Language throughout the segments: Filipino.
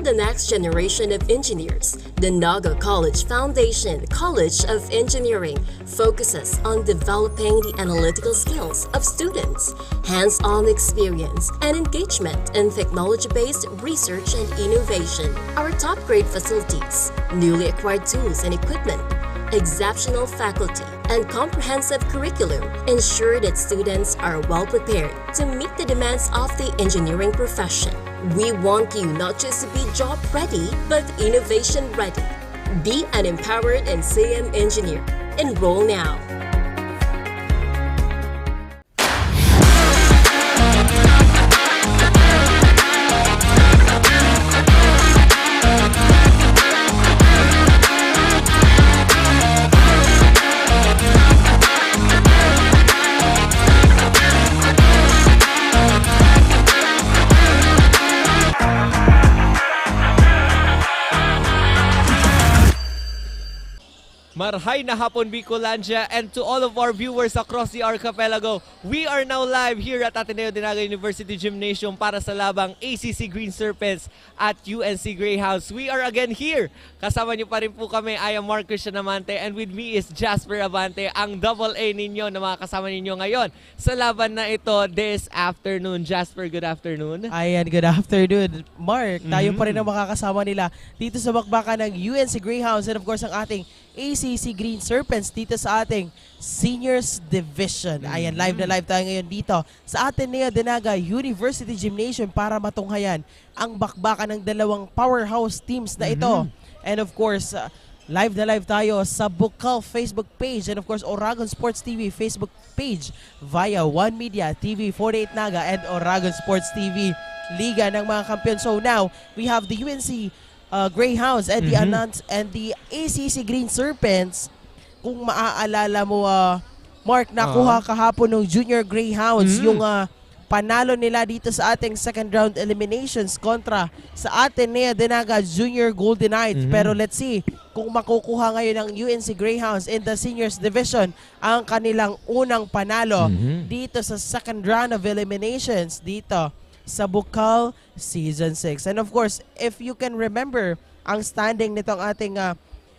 the next generation of engineers, the Naga College Foundation College of Engineering focuses on developing the analytical skills of students, hands-on experience, and engagement in technology-based research and innovation. Our top-grade facilities, newly acquired tools and equipment, exceptional faculty, and comprehensive curriculum ensure that students are well prepared to meet the demands of the engineering profession. We want you not just to be job ready, but innovation ready. Be an empowered and NCM engineer. Enroll now. Marhay na hapon Bicolandia, and to all of our viewers across the archipelago, we are now live here at Ateneo de Naga University Gymnasium para sa labang ACC Green Serpents at UNC Greyhounds. We are again here. Kasama niyo pa rin po kami. I am Mark Christian Amante, and with me is Jasper Abante, ang double A ninyo na mga kasama ninyo ngayon sa laban na ito this afternoon. Jasper, good afternoon. Ayan, good afternoon. Mark, tayo pa rin ang makakasama nila dito sa bakbakan ng UNC Greyhounds and of course ang ating ACC Green Serpents dito sa ating Seniors Division. Ayan, live na live tayo ngayon dito sa Ateneo de Naga University Gymnasium para matunghayan ang bakbakan ng dalawang powerhouse teams na ito. And of course, live na live tayo sa Bucal Facebook page and of course Oragon Sports TV Facebook page via One Media, TV 48 Naga and Oragon Sports TV Liga ng mga kampiyon. So now, we have the UNC Greyhounds and the ACC Green Serpents. Kung maaalala mo, Mark, nakuha kahapon ng Junior Greyhounds yung panalo nila dito sa ating second round eliminations kontra sa Ateneo de Naga Junior Golden Knights. Pero let's see kung makukuha ngayon ng UNC Greyhounds in the Seniors Division ang kanilang unang panalo dito sa second round of eliminations dito sa Bucal Season 6. And of course, if you can remember, ang standing nitong ating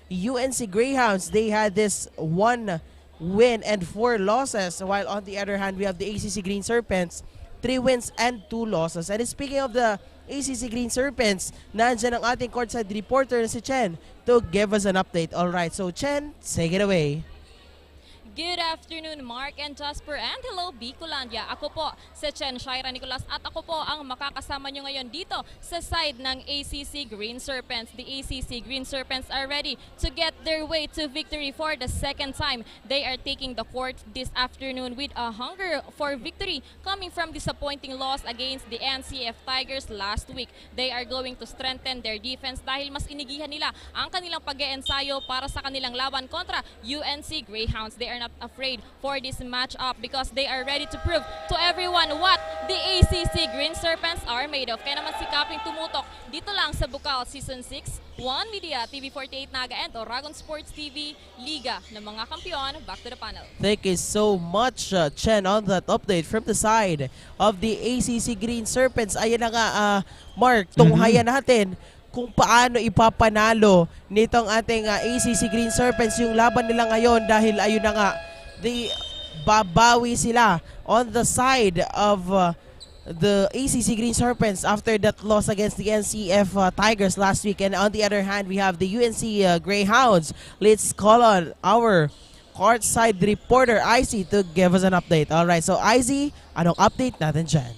UNC Greyhounds, they had this 1 win and 4 losses, while on the other hand, we have the ACC Green Serpents, 3 wins and 2 losses. And speaking of the ACC Green Serpents, nandyan ang ating courtside reporter na si Chen to give us an update. Alright, so Chen, take it away. Good afternoon, Mark and Jasper, and hello, Bicolandia. Ako po si Chen Shaira Nicolas at ako po ang makakasama nyo ngayon dito sa side ng ACC Green Serpents. The ACC Green Serpents are ready to get their way to victory for the second time. They are taking the court this afternoon with a hunger for victory coming from disappointing loss against the NCF Tigers last week. They are going to strengthen their defense dahil mas inigihan nila ang kanilang pag-eensayo para sa kanilang laban kontra UNC Greyhounds. They are not afraid for this matchup because they are ready to prove to everyone what the ACC Green Serpents are made of. Kaya naman sikaping tumutok dito lang sa Bucal Season 6, One Media, TV 48 Naga and Oragon Sports TV Liga ng mga kampiyon. Back to the panel. Thank you so much, Chen, on that update from the side of the ACC Green Serpents. Ayan na nga, Mark, tunghayan natin kung paano ipapanalo nitong ating ACC Green Serpents yung laban nila ngayon dahil ayun na nga, babawi sila on the side of the ACC Green Serpents after that loss against the NCF Tigers last week. And on the other hand, we have the UNC Greyhounds. Let's call on our courtside reporter, IC, to give us an update. Alright, so IC, anong update natin dyan?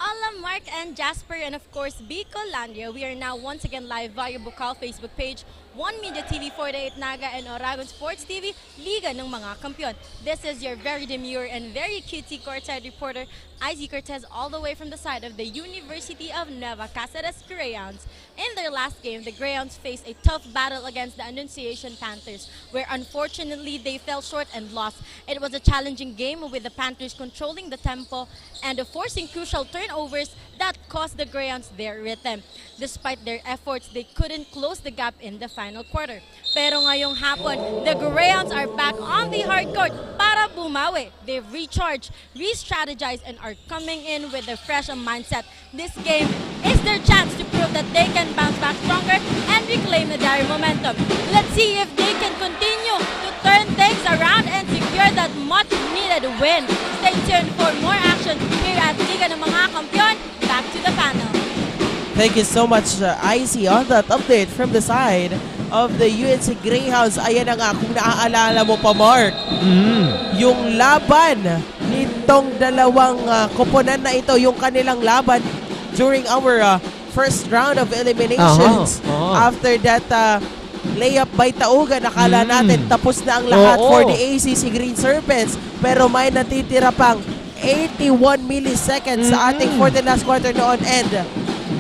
Alam, Mark and Jasper, and of course Bicolandia, we are now once again live via Bucal Facebook page, One Media TV 48 Naga and Oragon Sports TV Liga ng mga kampiyon. This is your very demure and very cutie courtside reporter, Izzy Cortez, all the way from the side of the University of Nueva Cáceres Greyhounds. In their last game, the Greyhounds faced a tough battle against the Annunciation Panthers, where unfortunately they fell short and lost. It was a challenging game with the Panthers controlling the tempo and forcing crucial turnovers that cost the Greyhounds their rhythm. Despite their efforts, they couldn't close the gap in the final quarter. Pero ngayong hapon, the Greyhounds are back on the hard court para bumawi. They've recharged, re-strategized, and are coming in with a fresh mindset. This game is their chance to prove that they can bounce back stronger and reclaim their momentum. Let's see if they can continue to turn things around and secure that much-needed win. Stay tuned for more action here at Liga ng Mga Kampiyon. Back to the panel. Thank you so much, Icy, on that update from the side of the UNC Greyhounds. Ayan na nga, kung naaalala mo pa, Mark, yung laban nitong dalawang koponan na ito, yung kanilang laban during our first round of eliminations. After that layup by Tauga, nakala natin tapos na ang lahat for the ACC Green Serpents. Pero may natitira pang 81 milliseconds sa ating fourth and last quarter noon, and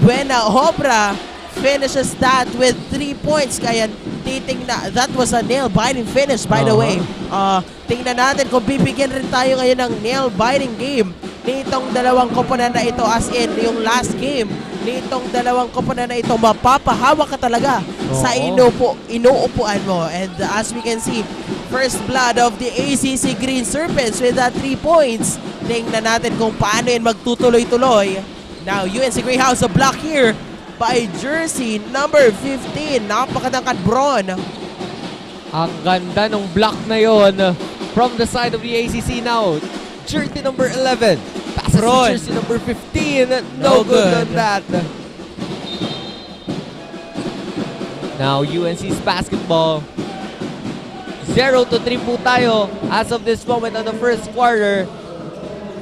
Buena Obra finishes that with 3 points. Kaya that was a nail-biting finish, by the way. Tingnan natin kung bibigyan rin tayo ngayon ng nail-biting game nitong dalawang koponan na ito, as in yung last game nitong dalawang koponan na ito. Mapapahawak ka talaga sa inuupuan mo. And as we can see, first blood of the ACC Green Serpents with that 3 points. Tingnan natin kung paano yun magtutuloy-tuloy. Now, UNC Greyhounds, a block here by jersey number 15. Napakatangkad Bron. Ang ganda ng block na yon from the side of the ACC now. Jersey number 11. Passes to jersey number 15. No good on that. Now, UNC's basketball. 0-3 po tayo as of this moment on the first quarter.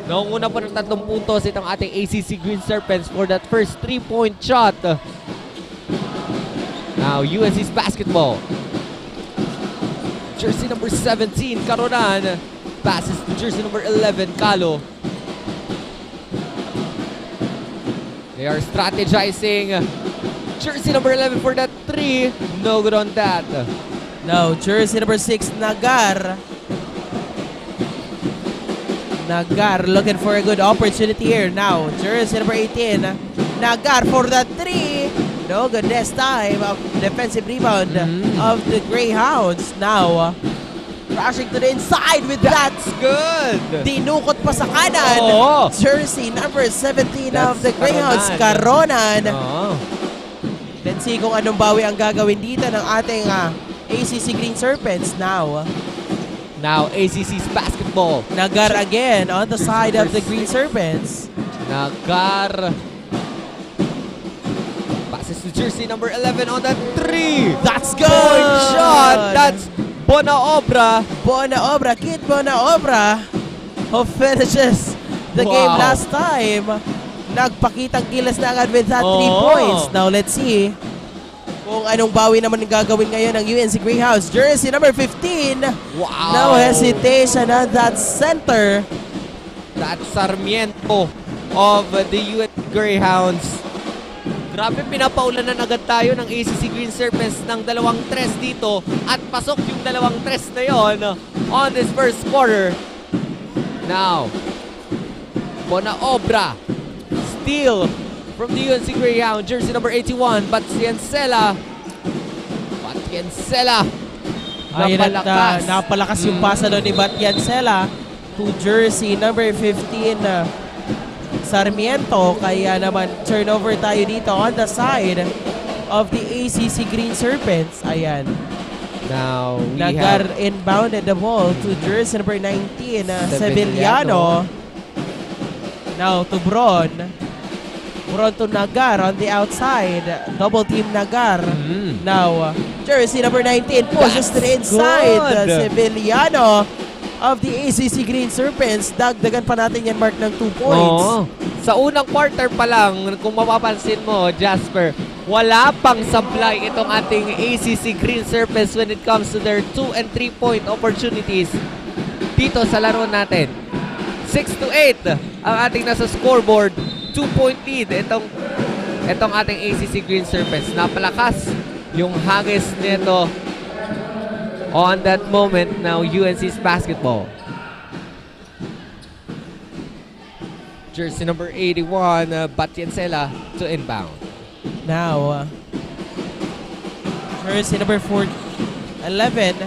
Noong una pa ng 3 puntos itong ating ACC Green Serpents for that first 3-point shot. Now, UNC's basketball. Jersey number 17, Caronan. Passes to jersey number 11, Calo. They are strategizing. Jersey number 11 for that 3. No good on that. Now, jersey number 6, Nagar. Nagar looking for a good opportunity here. Now, jersey number 18, Nagar for that 3. No good this time. Defensive rebound of the Greyhounds. Now, crashing to the inside with That's good. Dinukot pa sa kanan. Jersey number 17 of the Greyhounds, Caronan. Let's see kung anong bawi ang gagawin dito ng ating ACC Green Serpents now. Now, ACC's basketball. Nagar again on the side of the Green Serpents. Nagar. Passes to jersey number 11 on that 3. That's good! Point shot. That's Bona Obra. Bona Obra, Kid Bona Obra, who finishes the game last time. Nagpakitang kilas na agad with that 3 points. Now, let's see kung anong bawi naman yung gagawin ngayon ng UNC Greyhounds. Jersey number 15. Wow. No hesitation on that center. That Sarmiento of the UNC Greyhounds. Grabe, pinapaulanan agad tayo ng ACC Green Serpents ng 2 tres dito at pasok yung 2 tres na yon on this first quarter. Now, Bona Obra. Steal from the UNC Greyhound. Jersey number 81, Batiancela. Napalakas yung pasa doon ni Batiancela to jersey number 15, Sarmiento. Kaya naman turnover tayo dito on the side of the ACC Green Serpents. Ayan. Now, Nagar inbounded the ball to jersey number 19, Sevillano. Now to Bron. Bron to Nagar on the outside. Double team Nagar. Now, jersey number 19 pushes to the inside. Sevillano of the ACC Green Serpents. Dagdagan pa natin yan, Mark, ng 2 points. Sa unang quarter pa lang, kung mapapansin mo, Jasper, wala pang supply itong ating ACC Green Serpents when it comes to their 2 and 3 point opportunities dito sa laro natin. 6-8 ang ating nasa scoreboard. 2-point lead itong ating ACC Green Serpents. Napalakas yung hagis nito on that moment. Now, UNC's basketball. Jersey number 81, Batiancela to inbound. Now, jersey number 11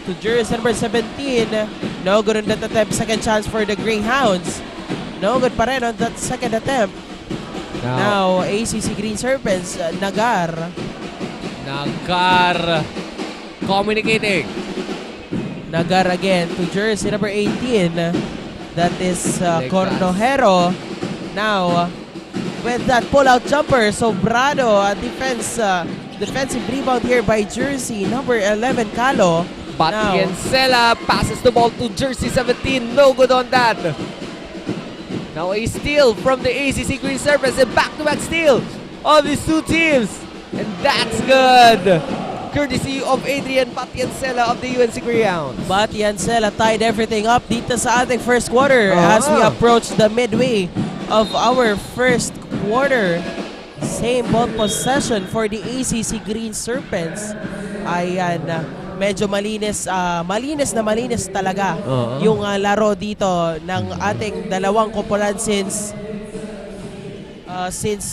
to jersey number 17. No good on that attempt. Second chance for the Greyhounds. No good pa rin on that second attempt. Now, ACC Green Serpents, Nagar. Nagar communicating. Nagar again to jersey number 18. That is Leg Cornojero. Now, with that pull-out jumper, Sobrado, defensive rebound here by jersey number 11, Calo. Batiensela passes the ball to jersey 17. No good on that. Now a steal from the ACC Green Serpents, and back-to-back steal of these two teams. And that's good. Courtesy of Adrian Batiensela of the UNC Greyhounds. Batiensela tied everything up dito sa ating first quarter as we approach the midway of our first quarter. Same ball possession for the ACC Green Serpents. Ayan, medyo malinis talaga yung laro dito ng ating dalawang koponan since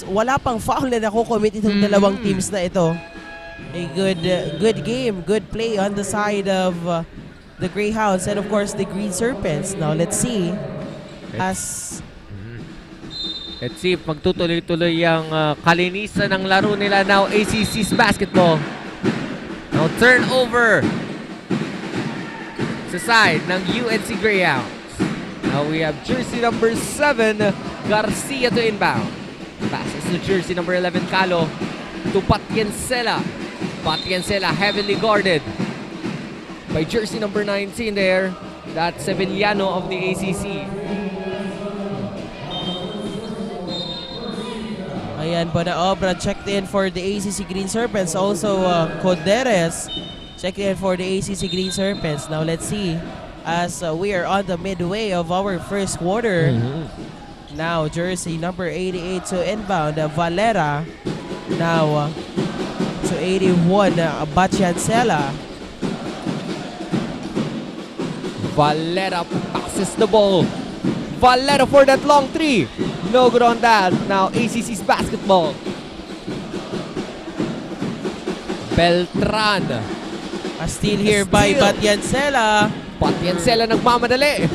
wala pang foul na nakukomit itong dalawang teams na ito. A good game, good play on the side of the Greyhounds and of course the Green Serpents. Now let's see Let's see if magtutuloy-tuloy yung kalinisan ng laro nila. Now ACC's basketball. Now turnover sa side ng UNC Greyhounds. Now we have jersey number 7, Garcia to inbound. Passes to jersey number 11, Calo, to Batiensela. Batiensela heavily guarded by jersey number 19 there. That's Sevillano of the ACC. Ayan, Bonaobra checked in for the ACC Green Serpents. Also, Coderes checked in for the ACC Green Serpents. Now, let's see as we are on the midway of our first quarter. Now, jersey number 88 to inbound, Valera. Now, to 81, Batiensela. Valera passes the ball. Valera for that long three. No good on that. Now ACC's basketball. Beltran. A steal here by Batiensela. Batiensela nagmamadali.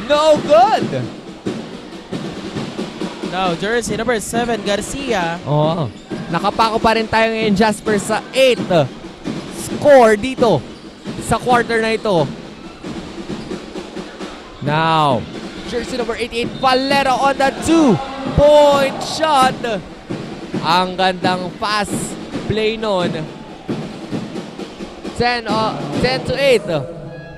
No good. Now jersey number 7, Garcia. Oh, nakapako pa rin tayo ngayon, Jasper, sa 8 score dito sa quarter na ito. Now, jersey number 88, Valera on that 2-point shot. Ang gandang fast play nun. 10 to 8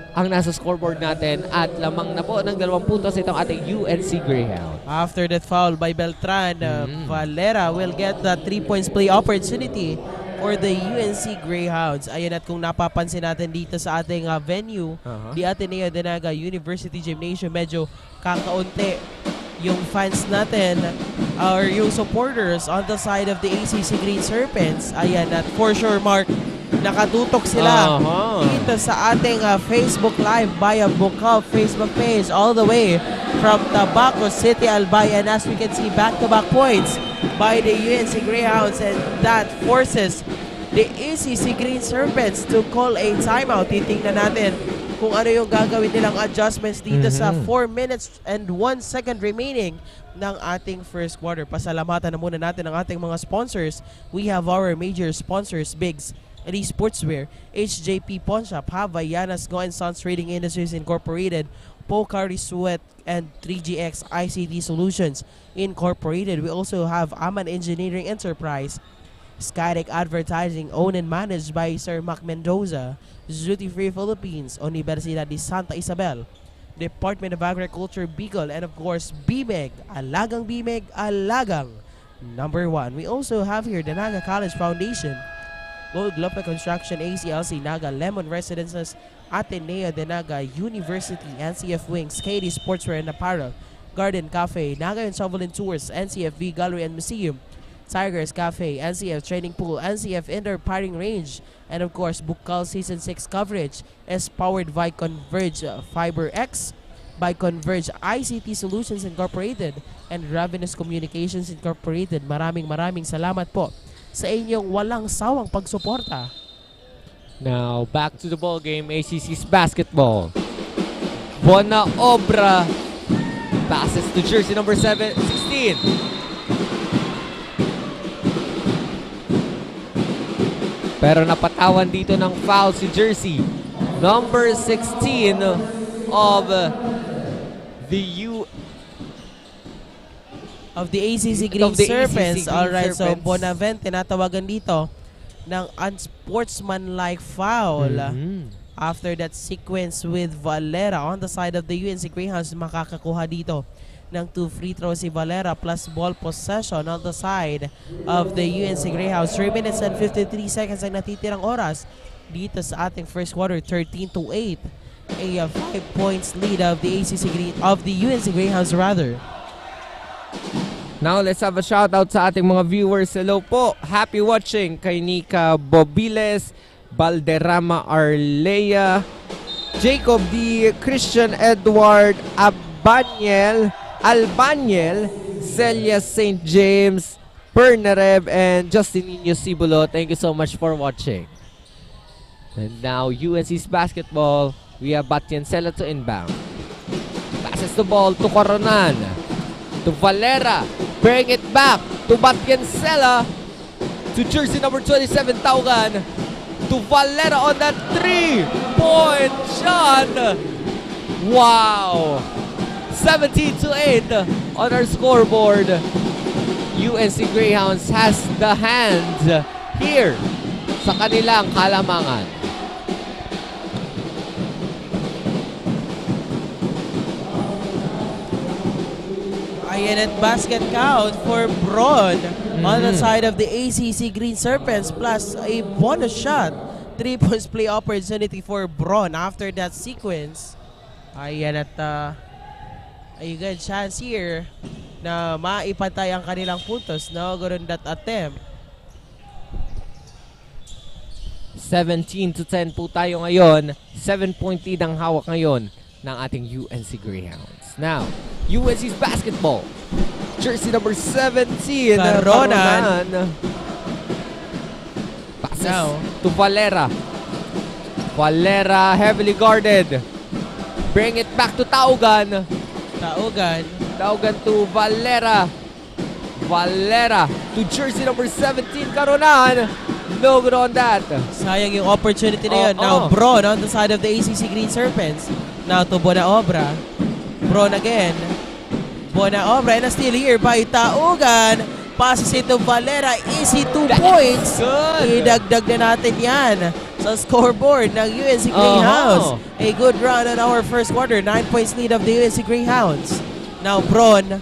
ang nasa scoreboard natin at lamang na po ng 2 puntos itong ating UNC Greyhound. After that foul by Beltran, Valera will get the 3 points play opportunity for the UNC Greyhounds. Ayan, at kung napapansin natin dito sa ating venue, the Ateneo de Naga University Gymnasium, medyo kakaunti yung fans natin or yung supporters on the side of the ACC Green Serpents. Ayan, at for sure, Mark, nakatutok sila dito sa ating Facebook Live via Bucal Facebook page all the way from Tabaco City, Albay. And as we can see, back-to-back points by the UNC Greyhounds, and that forces the ACC Green Serpents to call a timeout. Titingnan natin kung ano yung gagawin nilang adjustments dito sa 4 minutes and 1 second remaining ng ating first quarter. Pasalamatan na muna natin ang ating mga sponsors. We have our major sponsors, Bigs, Elite Sportswear, HJP Pawn Shop, Havaianas Go and Sons Trading Industries Incorporated, Pocari Sweat, and 3GX ICT Solutions Incorporated. We also have Aman Engineering Enterprise, Skytech Advertising, owned and managed by Sir Mac Mendoza, Duty Free Philippines, Unibersidad de Sta Isabel, Department of Agriculture, Bucal, and of course BMEG, Alagang BMEG, Alagang #1. We also have here the Naga College Foundation, Gloffa Construction, ACLC, Naga, Lemon Residences, Ateneo de Naga, University, NCF Wings, KD Sportswear and Apparel, Garden Café, Naga and Shovelin Tours, NCF V Gallery and Museum, Tigers Café, NCF Training Pool, NCF Indoor Firing Range, and of course Bucal Season 6 coverage is powered by Converge FiberX, by Converge ICT Solutions Incorporated, and Ravenous Communications Incorporated. Maraming salamat po sa inyong walang sawang pagsuporta. Now, back to the ball game, ACC's basketball. Bonaobra passes to jersey number 16. Pero napatawan dito ng foul si jersey number 16 of the ACC Green Serpents. Alright, so Bonavent tinatawagan dito ng unsportsmanlike foul. After that sequence with Valera on the side of the UNC Greyhounds, makakakuha dito ng 2 free throws si Valera plus ball possession on the side of the UNC Greyhounds. 3 minutes and 53 seconds ang natitirang oras dito sa ating first quarter, 13-8. A 5 points lead of the UNC Greyhounds rather. Now, let's have a shout out sa ating mga viewers. Hello po. Happy watching kay Nika Bobiles, Balderrama Arlea, Jacob D. Christian Edward Albaniel, Celia St. James, Pernarev, and Justininho Cibulo. Thank you so much for watching. And now, UNC's basketball. We have Batiancela to inbound. Passes the ball to Coronan. To Valera. Bring it back to Batiancela. To jersey number 27, Taugan. To Valera on that 3-point shot. Wow. 17-8 on our scoreboard. UNC Greyhounds has the hands here sa kanilang kalamangan. Ayan at basket count for Braun on the side of the ACC Green Serpents plus a bonus shot. 3 points play opportunity for Braun after that sequence. Ayan at a good chance here na maipantay ang kanilang puntos. No, ganoon that attempt. 17-10 po tayo ngayon. 7-point lead ang hawak ngayon ng ating UNC Greyhounds. Now, UNC's basketball. Jersey number 17. Caronan. Passes to Valera. Valera heavily guarded. Bring it back to Taugan. Taugan to Valera. Valera to jersey number 17, Caronan. No good on that. Sayang yung opportunity na yun. Now, Braun on the side of the ACC Green Serpents. Now to Bonaobra. Braun again. Bonaobra and a steal here by Taugan. Passes it to Valera. Easy 2 points. Good. Idagdag na natin yan sa scoreboard ng UNC Greyhounds. A good run on our first quarter. 9 points lead of the UNC Greyhounds. Now Braun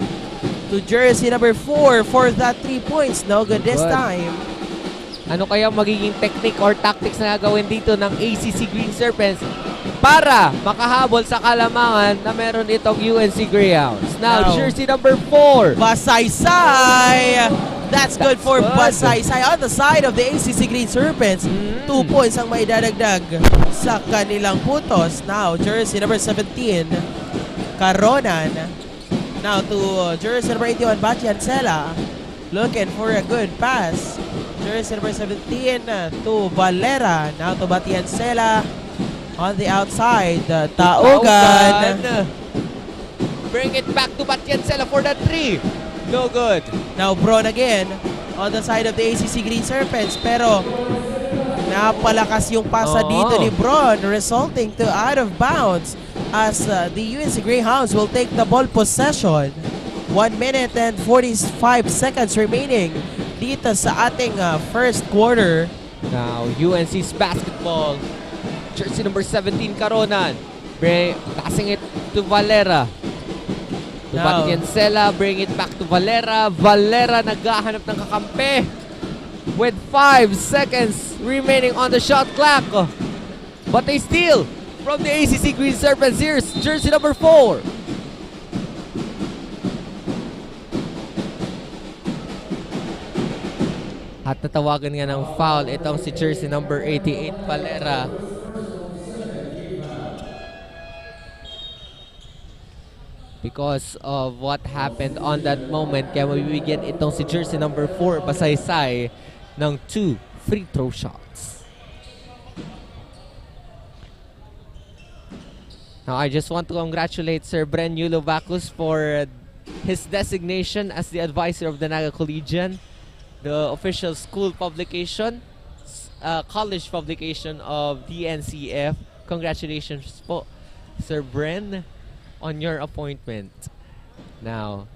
to jersey number 4 for that 3 points. No good this time. Ano kaya magiging technique or tactics na gagawin dito ng ACC Green Serpents para makahabol sa kalamangan na meron itong UNC Greyhounds? Now, jersey number 4. Basaysay! That's good for Basaysay on the side of the ACC Green Serpents. 2 points ang may dadagdag sa kanilang putos. Now, jersey number 17, Caronan. Now to jersey number 81, Batiancela. Looking for a good pass. Jersey number 17 to Valera. Now to Batiancela on the outside. Taugan. Bring it back to Batiancela for that 3. No good. Now Braun again on the side of the ACC Green Serpents. Pero napalakas yung pasa dito ni Braun, resulting to out of bounds as the UNC Greyhounds will take the ball possession. 1 minute and 45 seconds remaining dito sa ating first quarter. Now, UNC's basketball. Jersey number 17, Caronan. Passing it to Valera. To Batiancela, bring it back to Valera. Valera naghahanap ng kakampi with 5 seconds remaining on the shot clock. But they steal from the ACC Green Serpents. Here's jersey number 4. At natawagan nga ng foul itong si jersey number 88, Valera. Because of what happened on that moment, kaya mabibigyan itong si jersey number 4, Basaysay, ng 2 free throw shots. Now, I just want to congratulate Sir Bren Yulobacus for his designation as the advisor of the Naga Collegian, the official school publication, college publication of the NCF. Congratulations po, Sir Bren, on your appointment. Now,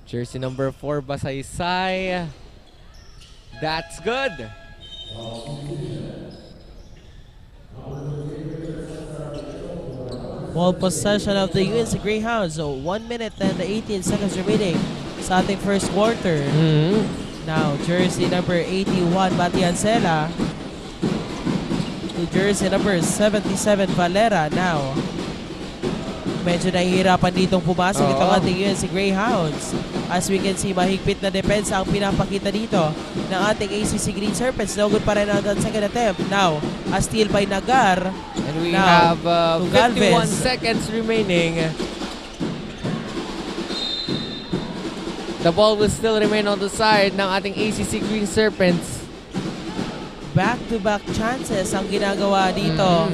jersey number 4, Basaysay. That's good. Ball possession of the UNC Greyhounds. So 1 minute and 18 seconds remaining sa ating first quarter. Now, jersey number 81, Batiancela. To jersey number 77, Valera. Now, medyo nahihirapan ditong pumasok itong ating UNC Greyhounds. As we can see, mahigpit na depensa ang pinapakita dito ng ating ACC Green Serpents. No good pa rin on that second attempt. Now, a steal by Nagar. And we now, have 51 seconds remaining. The ball will still remain on the side ng ating ACC Green Serpents. Back-to-back chances ang ginagawa dito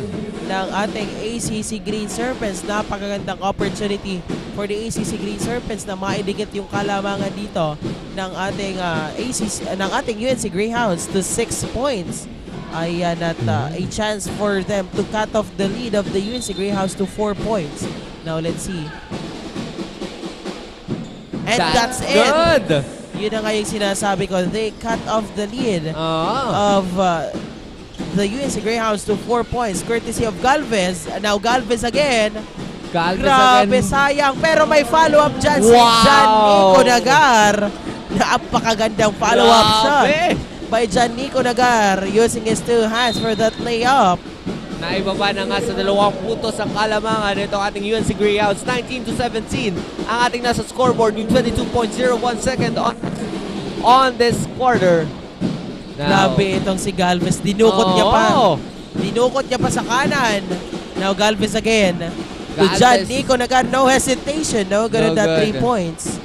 ng ating ACC Green Serpents. Napakagandang opportunity for the ACC Green Serpents na maidikit yung kalamangan dito ng ating UNC Greyhounds to 6 points. Ayan, at a chance for them to cut off the lead of the UNC Greyhounds to 4 points. Now, let's see. And that's good. It. Yun na nga yung sinasabi ko. They cut off the lead of the UNC Greyhounds to 4 points courtesy of Galvez. Now, Galvez again. Grabe, sayang. Pero may follow-up dyan si John Nico Nagar. Napakagandang follow-up shot by John Nico Nagar using his 2 hands for that layup. Naibaba na nga sa 2 puntos ang kalamangan nitong ating UNC Greyhounds. 19-17 ang ating nasa scoreboard with 22.01 second on this quarter. Grabe itong si Galvez. Dinukot niya pa. Dinukot niya pa sa kanan. Now Galvez again. To John Nico Nagar, no hesitation. No good at that 3 points.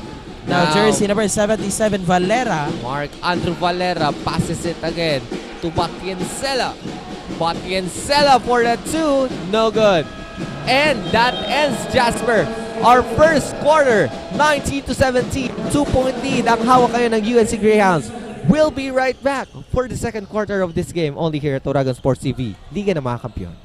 Now jersey number 77, Valera. Mark Andrew Valera passes it again to Batiancela. Batiancela for the 2, no good. And that ends, Jasper, our first quarter, 19-17, 2-point lead ang hawak kayo ng UNC Greyhounds. We'll be right back for the second quarter of this game, only here at Oragon Sports TV, Liga ng mga Kampiyon.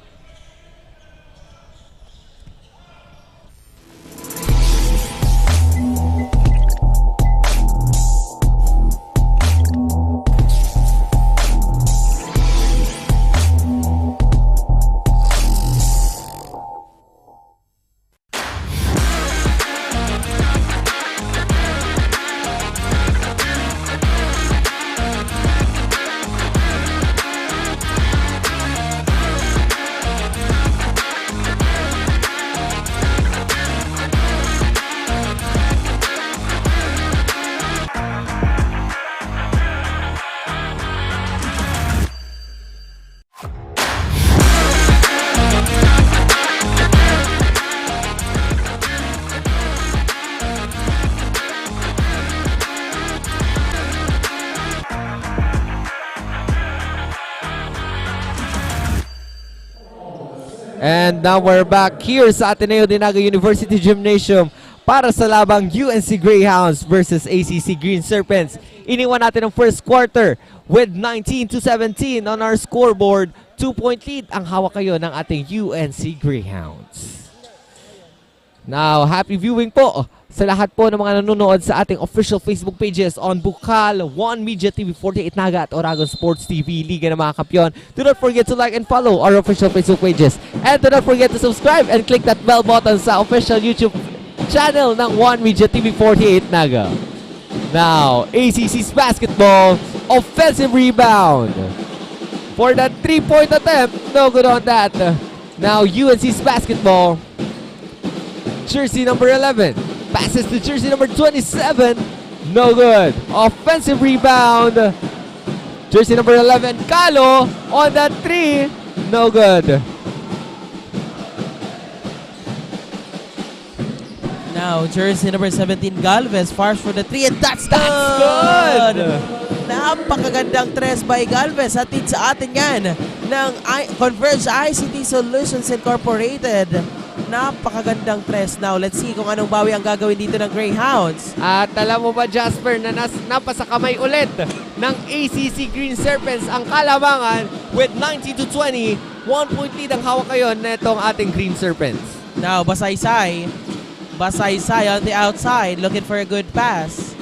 And now we're back here sa Ateneo de Naga University Gymnasium para sa labang UNC Greyhounds versus ACC Green Serpents. Iniwan natin ang first quarter with 19-17 on our scoreboard. 2-point lead ang hawak kayo ng ating UNC Greyhounds. Now, happy viewing po sa lahat po ng mga nanonood sa ating official Facebook pages on Bucal, One Media TV 48 Naga at Oragon Sports TV, Liga ng mga Kampiyon. Do not forget to like and follow our official Facebook pages. And do not forget to subscribe and click that bell button sa official YouTube channel ng One Media TV 48 Naga. Now, ACC's basketball, offensive rebound. For that 3-point attempt, no good on that. Now, UNC's basketball, jersey number 11. Passes to jersey number 27. No good. Offensive rebound. Jersey number 11, Calo, on that 3. No good. Now, jersey number 17, Galvez, fires for the 3, and that's good! Napakagandang tres by Galvez. Hatid sa atin yan ng Converge ICT Solutions Incorporated. napakagandang press. Now, let's see kung anong bawi ang gagawin dito ng Greyhounds. At alam mo ba, Jasper, na napasa kamay ulit ng ACC Green Serpents ang kalamangan with 90-20. 1 point lead ang hawak ngayon na itong ating Green Serpents. Now, Basaysay on the outside, looking for a good pass.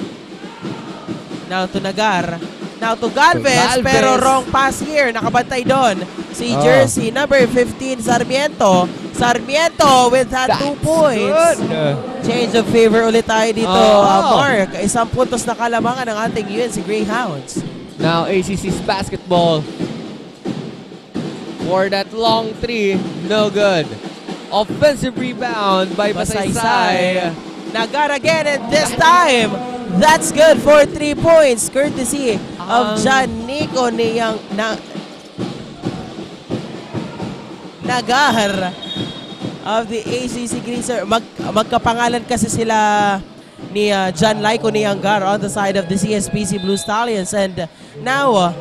Now to Nagar. Now to Galvez, pero wrong pass here. Nakabantay doon si jersey number 15, Sarmiento. Sarmiento with that 2 points. Good. Change of favor ulit tayo dito, Mark. 1 puntos na kalamangan ng ating UNC Greyhounds. Now, ACC's basketball. For that long 3, no good. Offensive rebound by Basaysay. Nagar again, and this time, that's good for 3 points. Courtesy of John Nico niyang Nagar of the ACC Green Serpents. Magkapangalan kasi sila ni John Laico Niangar on the side of the CSPC Blue Stallions. And now,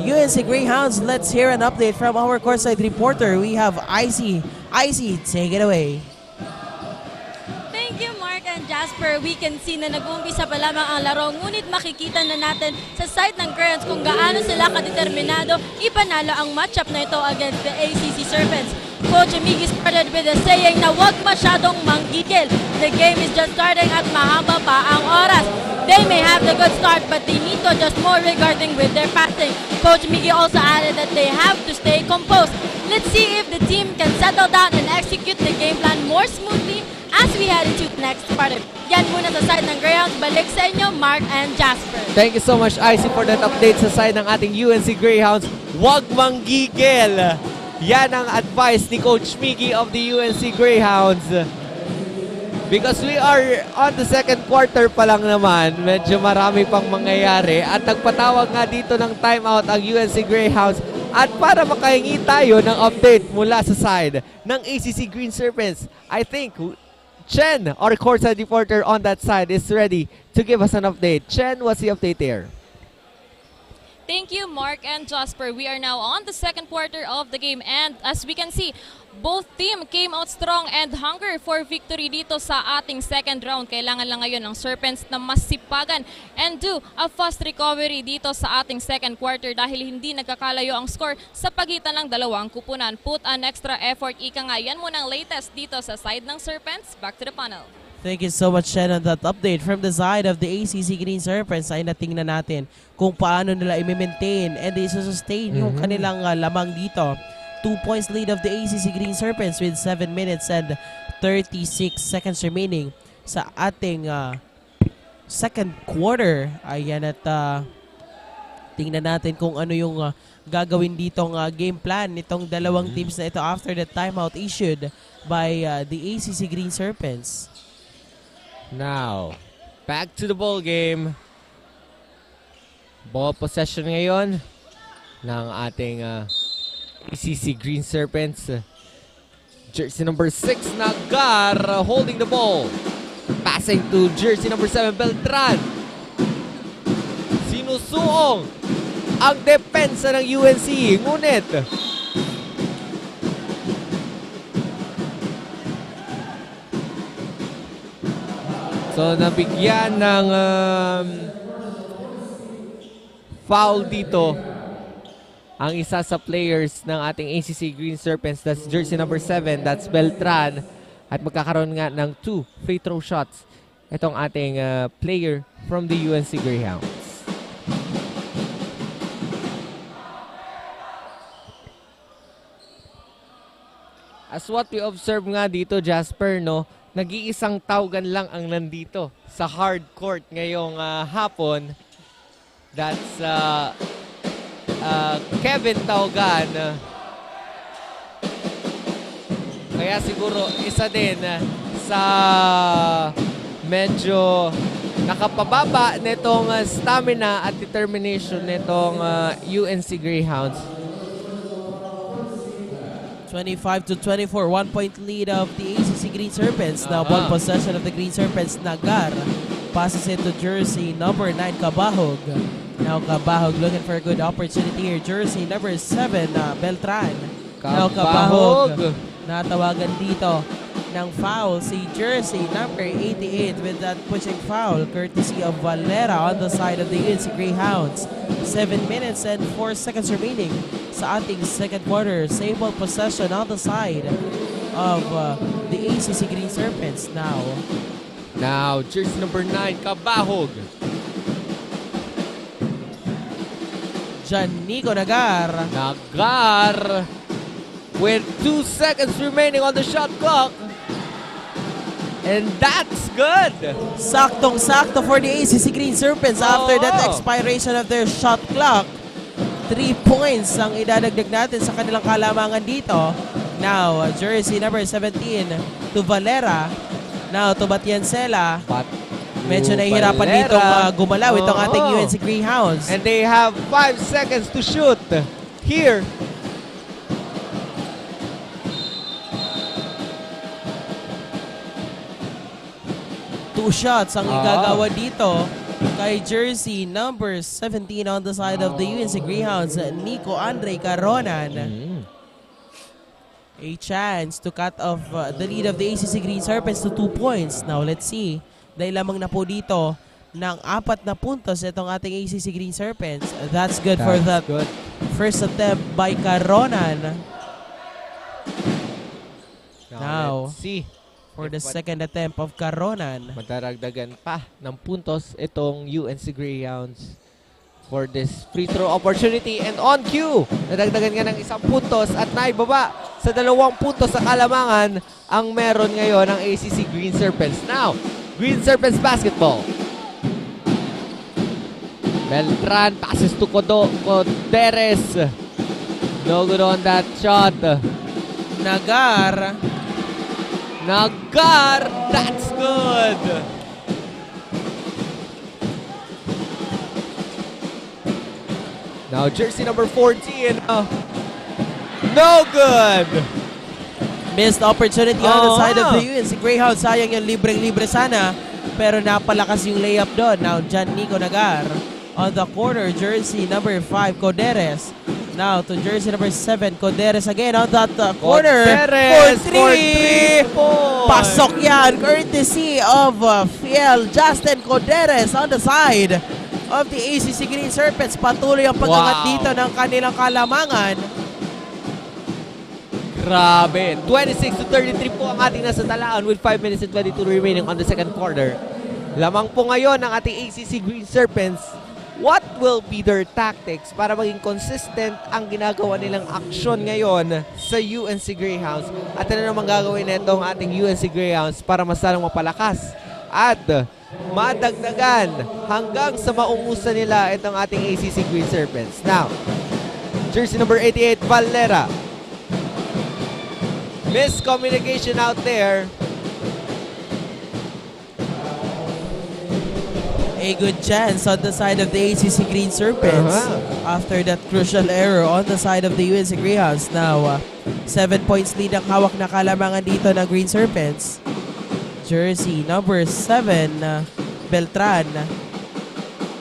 UNC Greyhounds, let's hear an update from our courtside reporter. We have Icy. Icy, take it away. Thank you, Mark and Jasper. We can see na nag-uumpisa pa lamang ang laro, ngunit makikita na natin sa side ng Currents kung gaano sila kadeterminado ipanalo ang matchup na ito against the ACC Serpents. Coach Miggy started with a saying na huwag masyadong manggigil. The game is just starting at mahaba pa ang oras. They may have the good start, but they need to adjust more regarding with their passing. Coach Miggy also added that they have to stay composed. Let's see if the team can settle down and execute the game plan more smoothly as we head into the next part. Yan muna sa side ng Greyhounds. Balik sa inyo, Mark and Jasper. Thank you so much, Icy, for that update sa side ng ating UNC Greyhounds. Huwag manggigil. Yan ang advice ni Coach Miggy of the UNC Greyhounds. Because we are on the second quarter pa lang naman, medyo marami pang mangyayari. At nagpatawag nga dito ng timeout ang UNC Greyhounds. At para makahingi tayo ng update mula sa side ng ACC Green Serpents, I think Chen, our courtside reporter on that side, is ready to give us an update. Chen, what's the update there? Thank you, Mark and Jasper. We are now on the second quarter of the game, and as we can see, both team came out strong and hunger for victory dito sa ating second round. Kailangan lang ngayon ng Serpents na masipagan and do a fast recovery dito sa ating second quarter dahil hindi nagkakalayo ang score sa pagitan ng dalawang kupunan. Put an extra effort, ika nga. Yan muna ang latest dito sa side ng Serpents. Back to the panel. Thank you so much, Shen, on that update from the side of the ACC Green Serpents. Ay natingnan natin kung paano nila i-maintain and i-sustain yung kanilang lamang dito. 2 points lead of the ACC Green Serpents with 7 minutes and 36 seconds remaining sa ating second quarter. Ayan, at tingnan natin kung ano yung gagawin ditong game plan nitong dalawang teams na ito after the timeout issued by the ACC Green Serpents. Now, back to the ball game. Ball possession ngayon ng ating ACC Green Serpents. Jersey number 6, Nagar, holding the ball. Passing to jersey number 7, Beltran. Sinusuong ang depensa ng UNC. Ngunit, so nabigyan ng foul dito ang isa sa players ng ating ACC Green Serpents. That's jersey number 7, that's Beltran. At magkakaroon nga ng 2 free throw shots itong ating player from the UNC Greyhounds. As what we observe nga dito, Jasper, no, nag-iisang tawgan lang ang nandito sa hard court ngayong hapon. That's Kevin Taugan. Kaya siguro isa din sa medyo nakapababa nitong stamina at determination nitong UNC Greyhounds. 25-24, 1 point lead of the ACC Green Serpents. Now ball possession of the Green Serpents. Nagar passes it to jersey number 9, Cabahog. Now Cabahog looking for a good opportunity here. Jersey number 7, Beltran. Now Cabahog natawagan dito ng foul si jersey number 88 with that pushing foul courtesy of Valera on the side of the UNC Greyhounds. 7 minutes and 4 seconds remaining sa ating second quarter. Same ball possession on the side of the ACC Green Serpents now. Now, jersey number 9, Kabahog. Nico Nagar. Nagar with 2 seconds remaining on the shot clock. And that's good. Saktong-sakto for the ACC Green Serpents after that expiration of their shot clock. 3 points ang idadagdag natin sa kanilang kalamangan dito. Now, jersey number 17 to Valera. Now, to Batiancela. Medyo nahihirapan dito gumalaw itong ating UNC Greyhounds. And they have 5 seconds to shoot here. Two shots ang igagawa dito kay jersey number 17 on the side of the UNC Greyhounds, Nico Andre Caronan. A chance to cut off the lead of the ACC Green Serpents to 2 points. Now, let's see. Dahil lamang na po dito ng 4 na puntos itong ating ACC Green Serpents. That's good for that first attempt by Caronan. Now, let's see for the second attempt of Caronan. Madaragdagan pa ng puntos itong UNC Greyhounds for this free throw opportunity. And on cue, nadagdagan nga ng 1 puntos at naibaba sa 2 puntos sa kalamangan ang meron ngayon ng ACC Green Serpents. Now, Green Serpents basketball. Beltran passes to Coderes. No good on that shot. Nagar. That's good. Now jersey number 14. No good. Missed opportunity on the side of the UNC Greyhounds. Sayang yung libreng-libre sana. Pero napalakas yung layup doon. Now, Nico Nagar on the corner. Jersey number 5, Coderes. Now to jersey number 7, Coderes again on that corner. Coderes for 3. Pasok yan. Courtesy of Fiel Justin Coderes on the side of the ACC Green Serpents. Patuloy ang pag-angat dito ng kanilang kalamangan. Grabe. 26-33 po ang ating nasa talaan with 5 minutes and 22 remaining on the second quarter. Lamang po ngayon ng ating ACC Green Serpents. What will be their tactics para maging consistent ang ginagawa nilang aksyon ngayon sa UNC Greyhounds? At ano naman gagawin nitong ating UNC Greyhounds para mas lalong mapalakas at madagdagan hanggang sa maungusan nila itong ating ACC Green Serpents. Now, jersey number 88, Valera. Miscommunication out there. A good chance on the side of the ACC Green Serpents after that crucial error on the side of the UNC Greyhounds. Now, 7 points lead ang hawak na kalamangan dito ng Green Serpents. Jersey number 7, Beltran.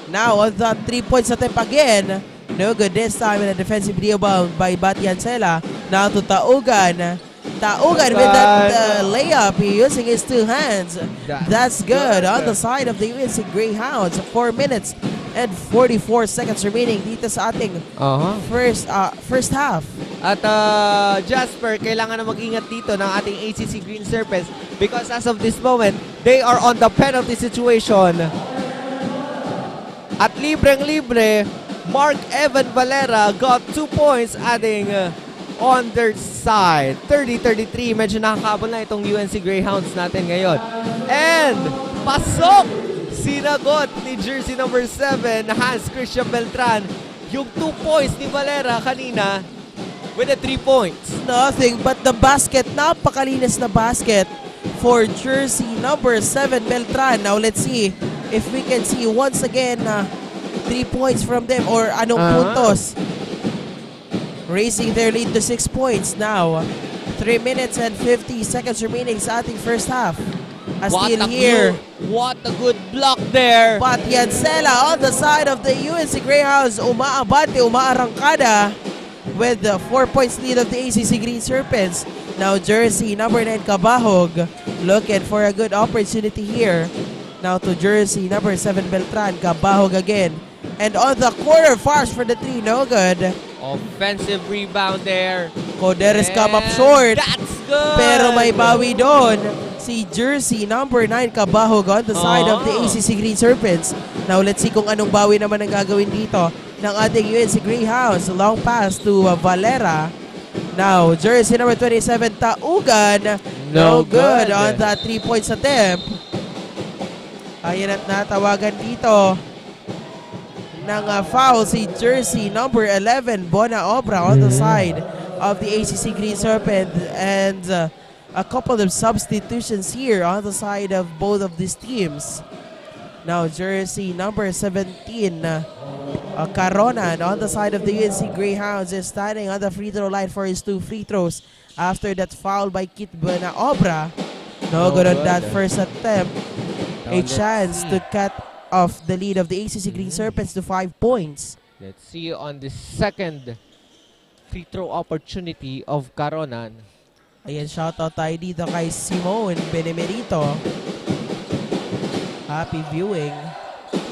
Now, on that 3 points attempt again. No good this time in a defensive rebound by Batiancela. Now to Taugan. Taugan with that layup, using his 2 hands. That's good on the side of the UNC Greyhounds. 4 minutes and 44 seconds remaining dito sa ating first half. At Jasper, kailangan na mag-ingat dito ng ating ACC Green Serpents because as of this moment, they are on the penalty situation. At libreng-libre, Mark Evan Valera got 2 points adding on their side. 30-33. Medyo nakakabol na itong UNC Greyhounds natin ngayon. And pasok! Sinagot ni jersey number 7, Hans Christian Beltran, yung 2 points ni Valera kanina with the 3 points. Nothing but the basket. Napakalinis na basket for jersey number 7, Beltran. Now let's see if we can see once again 3 points from them or anong puntos. Raising their lead to 6 points now. 3 minutes and 50 seconds remaining sa ating first half. Still here. What a good block there. Batiancela on the side of the UNC Greyhounds. Umaabante, umaarangkada with the 4 points lead of the ACC Green Serpents. Now jersey number 9 Cabahog looking for a good opportunity here. Now to jersey number 7 Beltran, Cabahog again. And on the corner, fast for the 3, no good. Offensive rebound there. Coderes come up short. That's good. Pero may bawi doon si jersey number 9 Cabahog on the side of the ACC Green Serpents. Now let's see kung anong bawi naman ang gagawin dito ng ating UNC Greyhounds. Long pass to Valera. Now jersey number 27 Taugan. No good on that 3 points attempt. Ayan at natawagan dito ng foul si jersey number 11 Bona Obra on the side of the ACC Green Serpent, and a couple of substitutions here on the side of both of these teams. Now jersey number 17 Caronan on the side of the UNC Greyhounds is standing on the free throw line for his 2 free throws after that foul by Kit Bona Obra. No good on that first attempt. A chance to cut off the lead of the ACC Green Serpents to 5 points. Let's see on the second free throw opportunity of Caronan. Ayan, shoutout tayo dito kay Simone Benemerito. Happy viewing.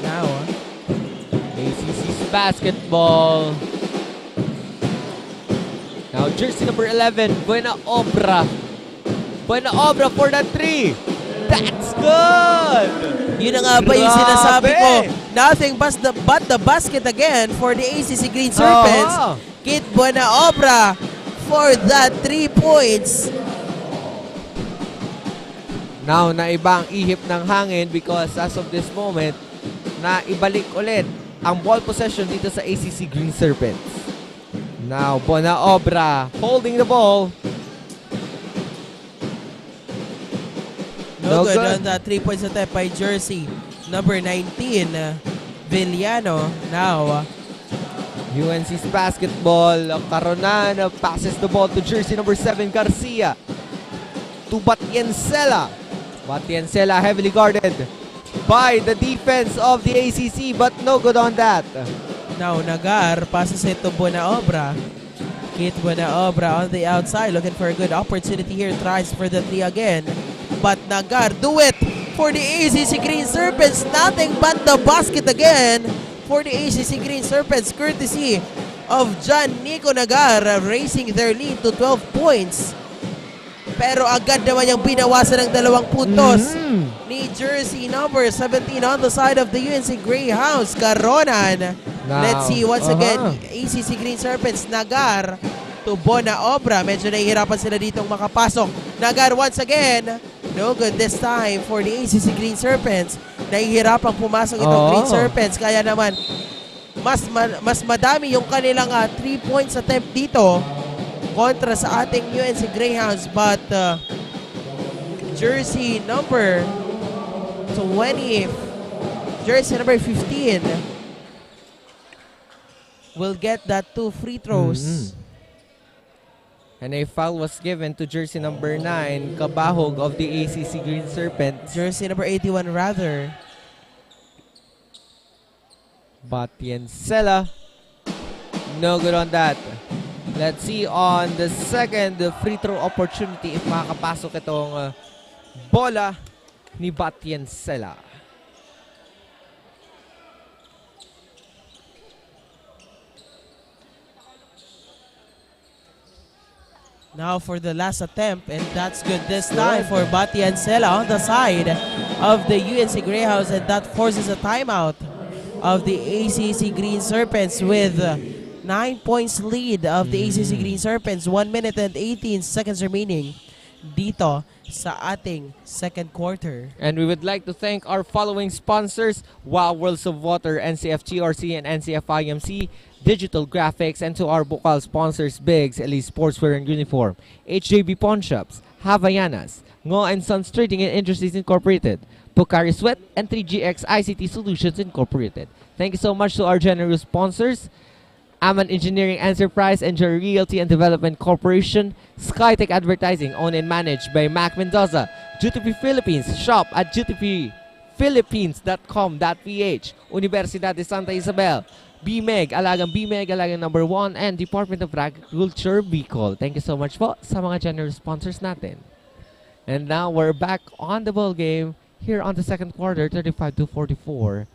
Now, ACC's basketball. Now jersey number 11, Buena Obra. Buena Obra for the 3. That's good! Yun na nga ba yung sinasabi ko? Nothing but the basket again for the ACC Green Serpents. Kit Buena Obra for that 3 points. Now, naiba ang ihip ng hangin because as of this moment, na ibalik ulit ang ball possession dito sa ACC Green Serpents. Now, Buena Obra holding the ball. No good on that 3 points attempt by jersey number 19 Villano. Now, UNC's basketball. Caronan passes the ball to jersey number 7 Garcia. To Batiensela. Batiensela heavily guarded by the defense of the ACC, but no good on that. Now, Nagar passes it to Buena Obra. Kit Buena Obra on the outside looking for a good opportunity here. Tries for the 3 again. But Nagar do it for the ACC Green Serpents. Nothing but the basket again for the ACC Green Serpents, courtesy of John Nico Nagar, raising their lead to 12 points. Pero agad naman yung binawasan ng 2 puntos ni jersey number 17 on the side of the UNC Greyhounds, Caronan. Let's see once again, ACC Green Serpents, Nagar to Bona Obra. Medyo nahihirapan sila ditong makapasok. Nagar once again. No good this time for the ACC Green Serpents. Nahihirapang pumasok itong Green Serpents. Kaya naman, mas madami yung kanilang 3 points attempt dito kontra sa ating UNC Greyhounds. But jersey number 20, jersey number 15 will get that 2 free throws. And a foul was given to jersey number 9, Cabahog of the ACC Green Serpents. Jersey number 81 rather. Batiensela. No good on that. Let's see on the second free throw opportunity if makakapasok itong bola ni Batiensela. Now for the last attempt, and that's good this time for Batiensela on the side of the UNC Greyhounds, and that forces a timeout of the ACC Green Serpents with 9 points lead of the ACC Green Serpents. 1 minute and 18 seconds remaining dito sa ating second quarter. And we would like to thank our following sponsors: Wow Worlds of Water, NCF GRC and NCF IMC, Digital Graphics, and to our Bucal sponsors: Biggs, Elite Sportswear and Uniform, HJB Pawn Shops, Havaianas, Ngo and Sons Trading and Industries Incorporated, Pocari Sweat, and 3GX ICT Solutions Incorporated. Thank you so much to our generous sponsors: Aman Engineering Enterprise and Realty and Development Corporation, Skytech Advertising, owned and managed by Mac Mendoza, Duty Free Philippines, shop at dutyfreephilippines.com.ph, Unibersidad de Sta Isabel, BMEG, alagang number 1, and Department of Agriculture, Bicol. Thank you so much po sa mga generous sponsors natin. And now we're back on the ball game here on the second quarter, 35-44.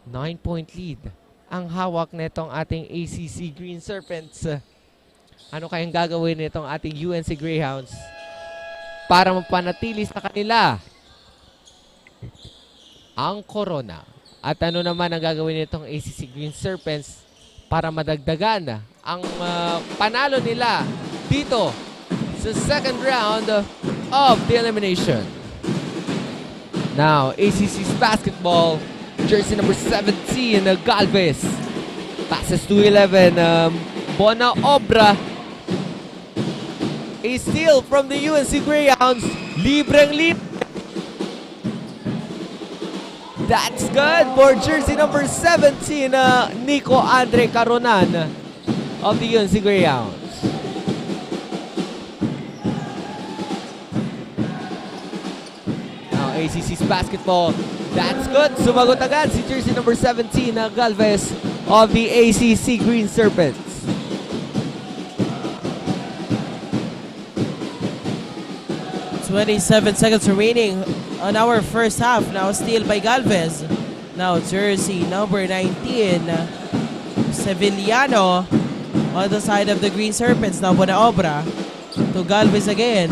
9-point lead ang hawak nitong ating ACC Green Serpents. Ano kayang gagawin nitong ating UNC Greyhounds para mapanatili sa kanila ang corona? At ano naman ang gagawin nitong ACC Green Serpents para madagdagan ang panalo nila dito sa second round of the elimination? Now, ACC's basketball, jersey number 17, Galvez. Passes to 11, Bona Obra. A steal from the UNC Greyhounds. Libreng-libre. That's good for jersey number 17, Nico Andre Caronan of the UNC Greyhounds. Now ACC's basketball. That's good. Sumagot agad si jersey number 17, Galvez of the ACC Green Serpents. 27 seconds remaining on our first half. Now steal by Galvez. Now jersey number 19, Sevillano on the side of the Green Serpents. Now Bonaobra to Galvez again.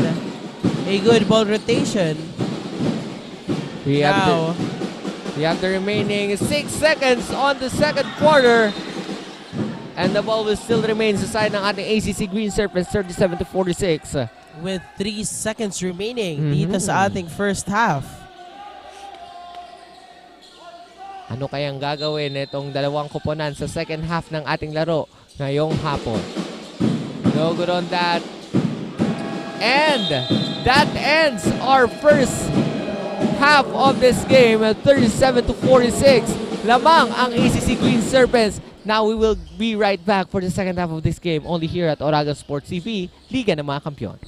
A good ball rotation. We have the remaining 6 seconds on the second quarter. And the ball will still remain sa side ng ating ACC Green Serpents, 37-46. With 3 seconds remaining dito sa ating first half. Ano kayang gagawin itong dalawang koponan sa second half ng ating laro ngayong hapon? No good on that. And that ends our first half of this game, 37-46. Lamang ang ACC Green Serpents. Now we will be right back for the second half of this game only here at Oragon Sports TV, Liga ng mga Kampiyon.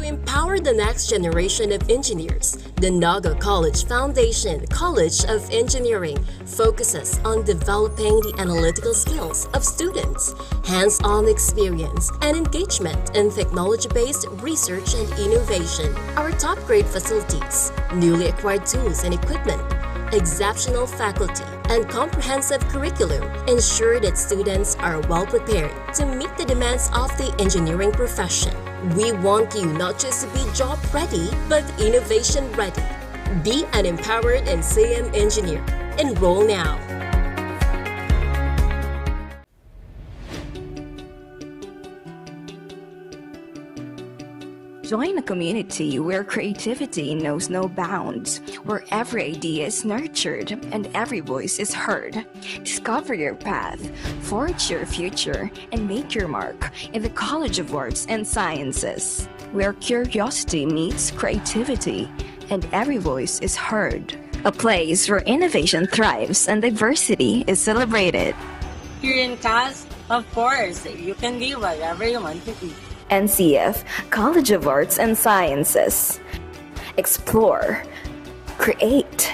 Empower the next generation of engineers. The Naga College Foundation College of Engineering focuses on developing the analytical skills of students, hands-on experience, and engagement in technology-based research and innovation. Our top-grade facilities, newly acquired tools and equipment, exceptional faculty, and comprehensive curriculum ensure that students are well prepared to meet the demands of the engineering profession. We want you not just to be job ready, but innovation ready. Be an empowered and CM engineer. Enroll now. Join a community where creativity knows no bounds, where every idea is nurtured and every voice is heard. Discover your path, forge your future, and make your mark in the College of Arts and Sciences, where curiosity meets creativity and every voice is heard. A place where innovation thrives and diversity is celebrated. Here in CAS, of course, you can be whatever you want to be. NCF College of Arts and Sciences. Explore, create,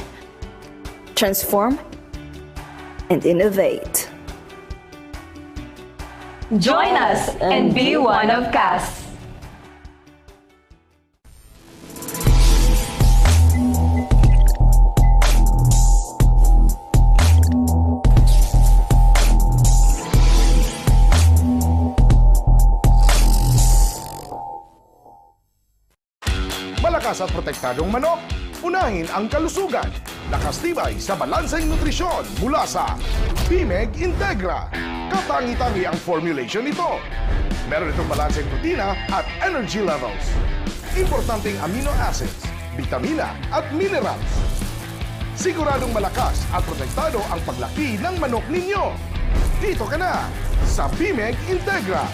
transform, and innovate. Join us and be one of CAS. Malakas at protektadong manok, unahin ang kalusugan. Lakas tibay sa balanseng nutrisyon mula sa BMEG Integra. Katangi-tangi ang formulation nito. Meron itong balanseng protina at energy levels. Importanteng amino acids, vitamina at minerals. Siguradong malakas at protektado ang paglaki ng manok ninyo. Dito ka na sa BMEG Integra.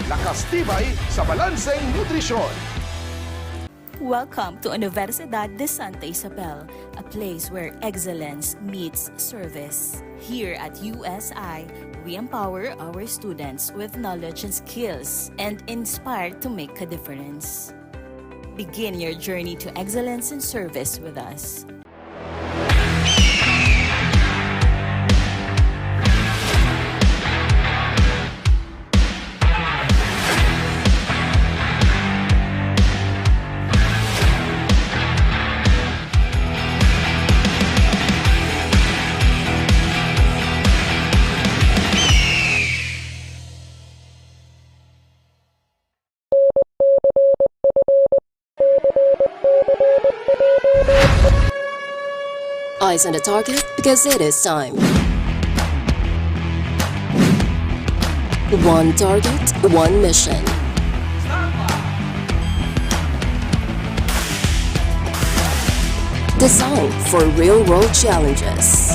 Lakas tibay sa balanseng nutrisyon. Welcome to Unibersidad de Sta, Isabel, a place where excellence meets service. Here at USI, we empower our students with knowledge and skills and inspire to make a difference. Begin your journey to excellence and service with us. Eyes on the target because it is time. One target, one mission. Designed for real-world challenges.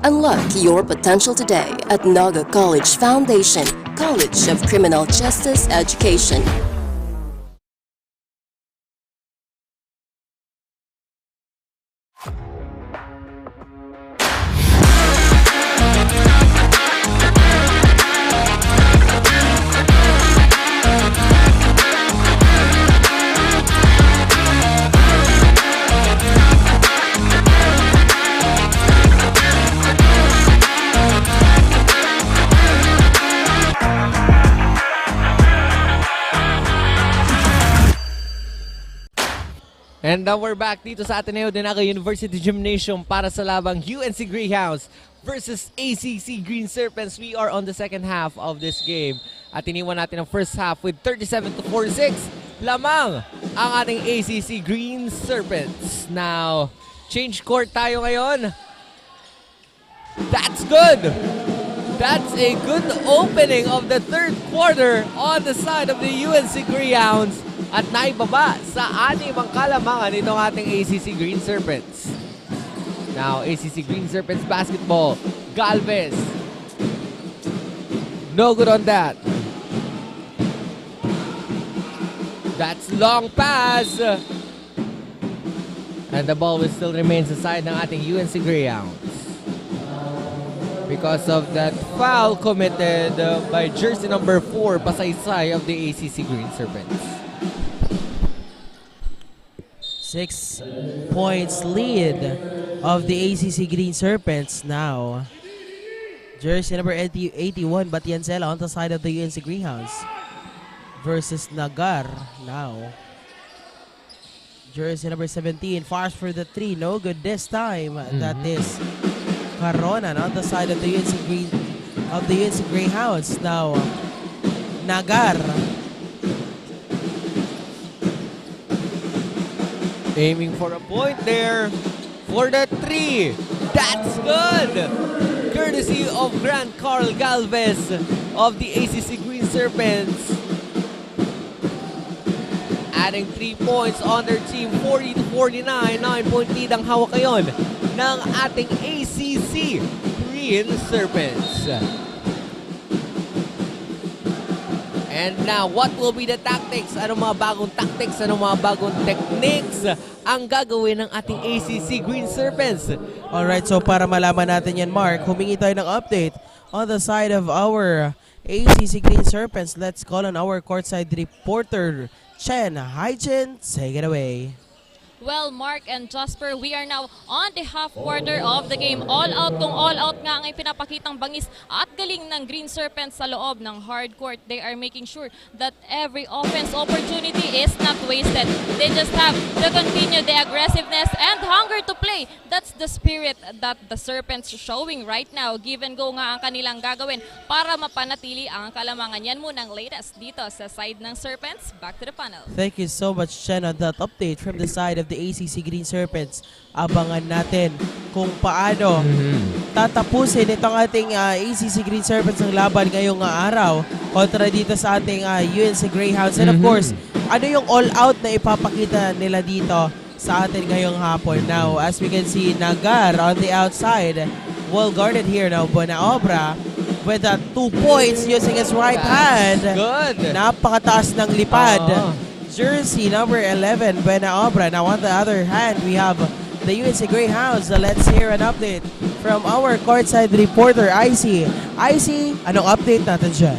Unlock your potential today at Naga College Foundation, College of Criminal Justice Education. And now we're back dito sa Ateneo de Sta University Gymnasium para sa labang UNC Greyhounds versus ACC Green Serpents. We are on the second half of this game. At iniwan natin ang first half with 37-46. Lamang ang ating ACC Green Serpents. Now, change court tayo ngayon. That's good. That's a good opening of the third quarter on the side of the UNC Greyhounds. At naibaba sa animang kalamangan itong ating ACC Green Serpents. Now, ACC Green Serpents basketball. Galvez. No good on that. That's long pass. And the ball will still remain sa side ng ating UNC Greyhounds. Because of that foul committed by jersey number 4, Pasaysay of the ACC Green Serpents. 6 points lead of the ACC Green Serpents now. Jersey number 81, Batiancela on the side of the UNC Greyhounds versus Nagar now. Jersey number 17, fires for the 3, no good this time. That is Caronan on the side of the UNC Greyhounds now. Nagar. Aiming for a point there for the 3. That's good! Courtesy of Grant Carl Galvez of the ACC Green Serpents. Adding 3 points on their team, 40-49. 9-point lead ang hawak ngayon ng ating ACC Green Serpents. And now, what will be the tactics? Anong mga bagong tactics? Anong mga bagong techniques ang gagawin ng ating ACC Green Serpents? Alright, so para malaman natin yan, Mark, humingi tayo ng update on the side of our ACC Green Serpents. Let's call on our courtside reporter, Chen. Hi, Chen. Take it away. Well, Mark and Jasper, we are now on the half quarter of the game. All out kung all out nga ang ipinapakitang bangis at galing ng Green Serpents sa loob ng hard court. They are making sure that every offense opportunity is not wasted. They just have to continue the aggressiveness and hunger to play. That's the spirit that the Serpents showing right now. Give and go nga ang kanilang gagawin para mapanatili ang kalamangan. Yan muna ang latest dito sa side ng Serpents. Back to the panel. Thank you so much, Chen, on that update from the side of the ACC Green Serpents. Abangan natin kung paano tatapusin itong ating ACC Green Serpents ng laban ngayong araw kontra dito sa ating UNC Greyhounds. And of course, ano yung all-out na ipapakita nila dito sa atin ngayong hapon. Now, as we can see, Naga on the outside, well guarded here now, Buena with 2 points using his right hand. Good. Napakataas ng lipad. Jersey number 11, Buena. Now on the other hand, we have the UNC Greyhounds. Let's hear an update from our courtside reporter, Icy. Icy, anong update natin dyan?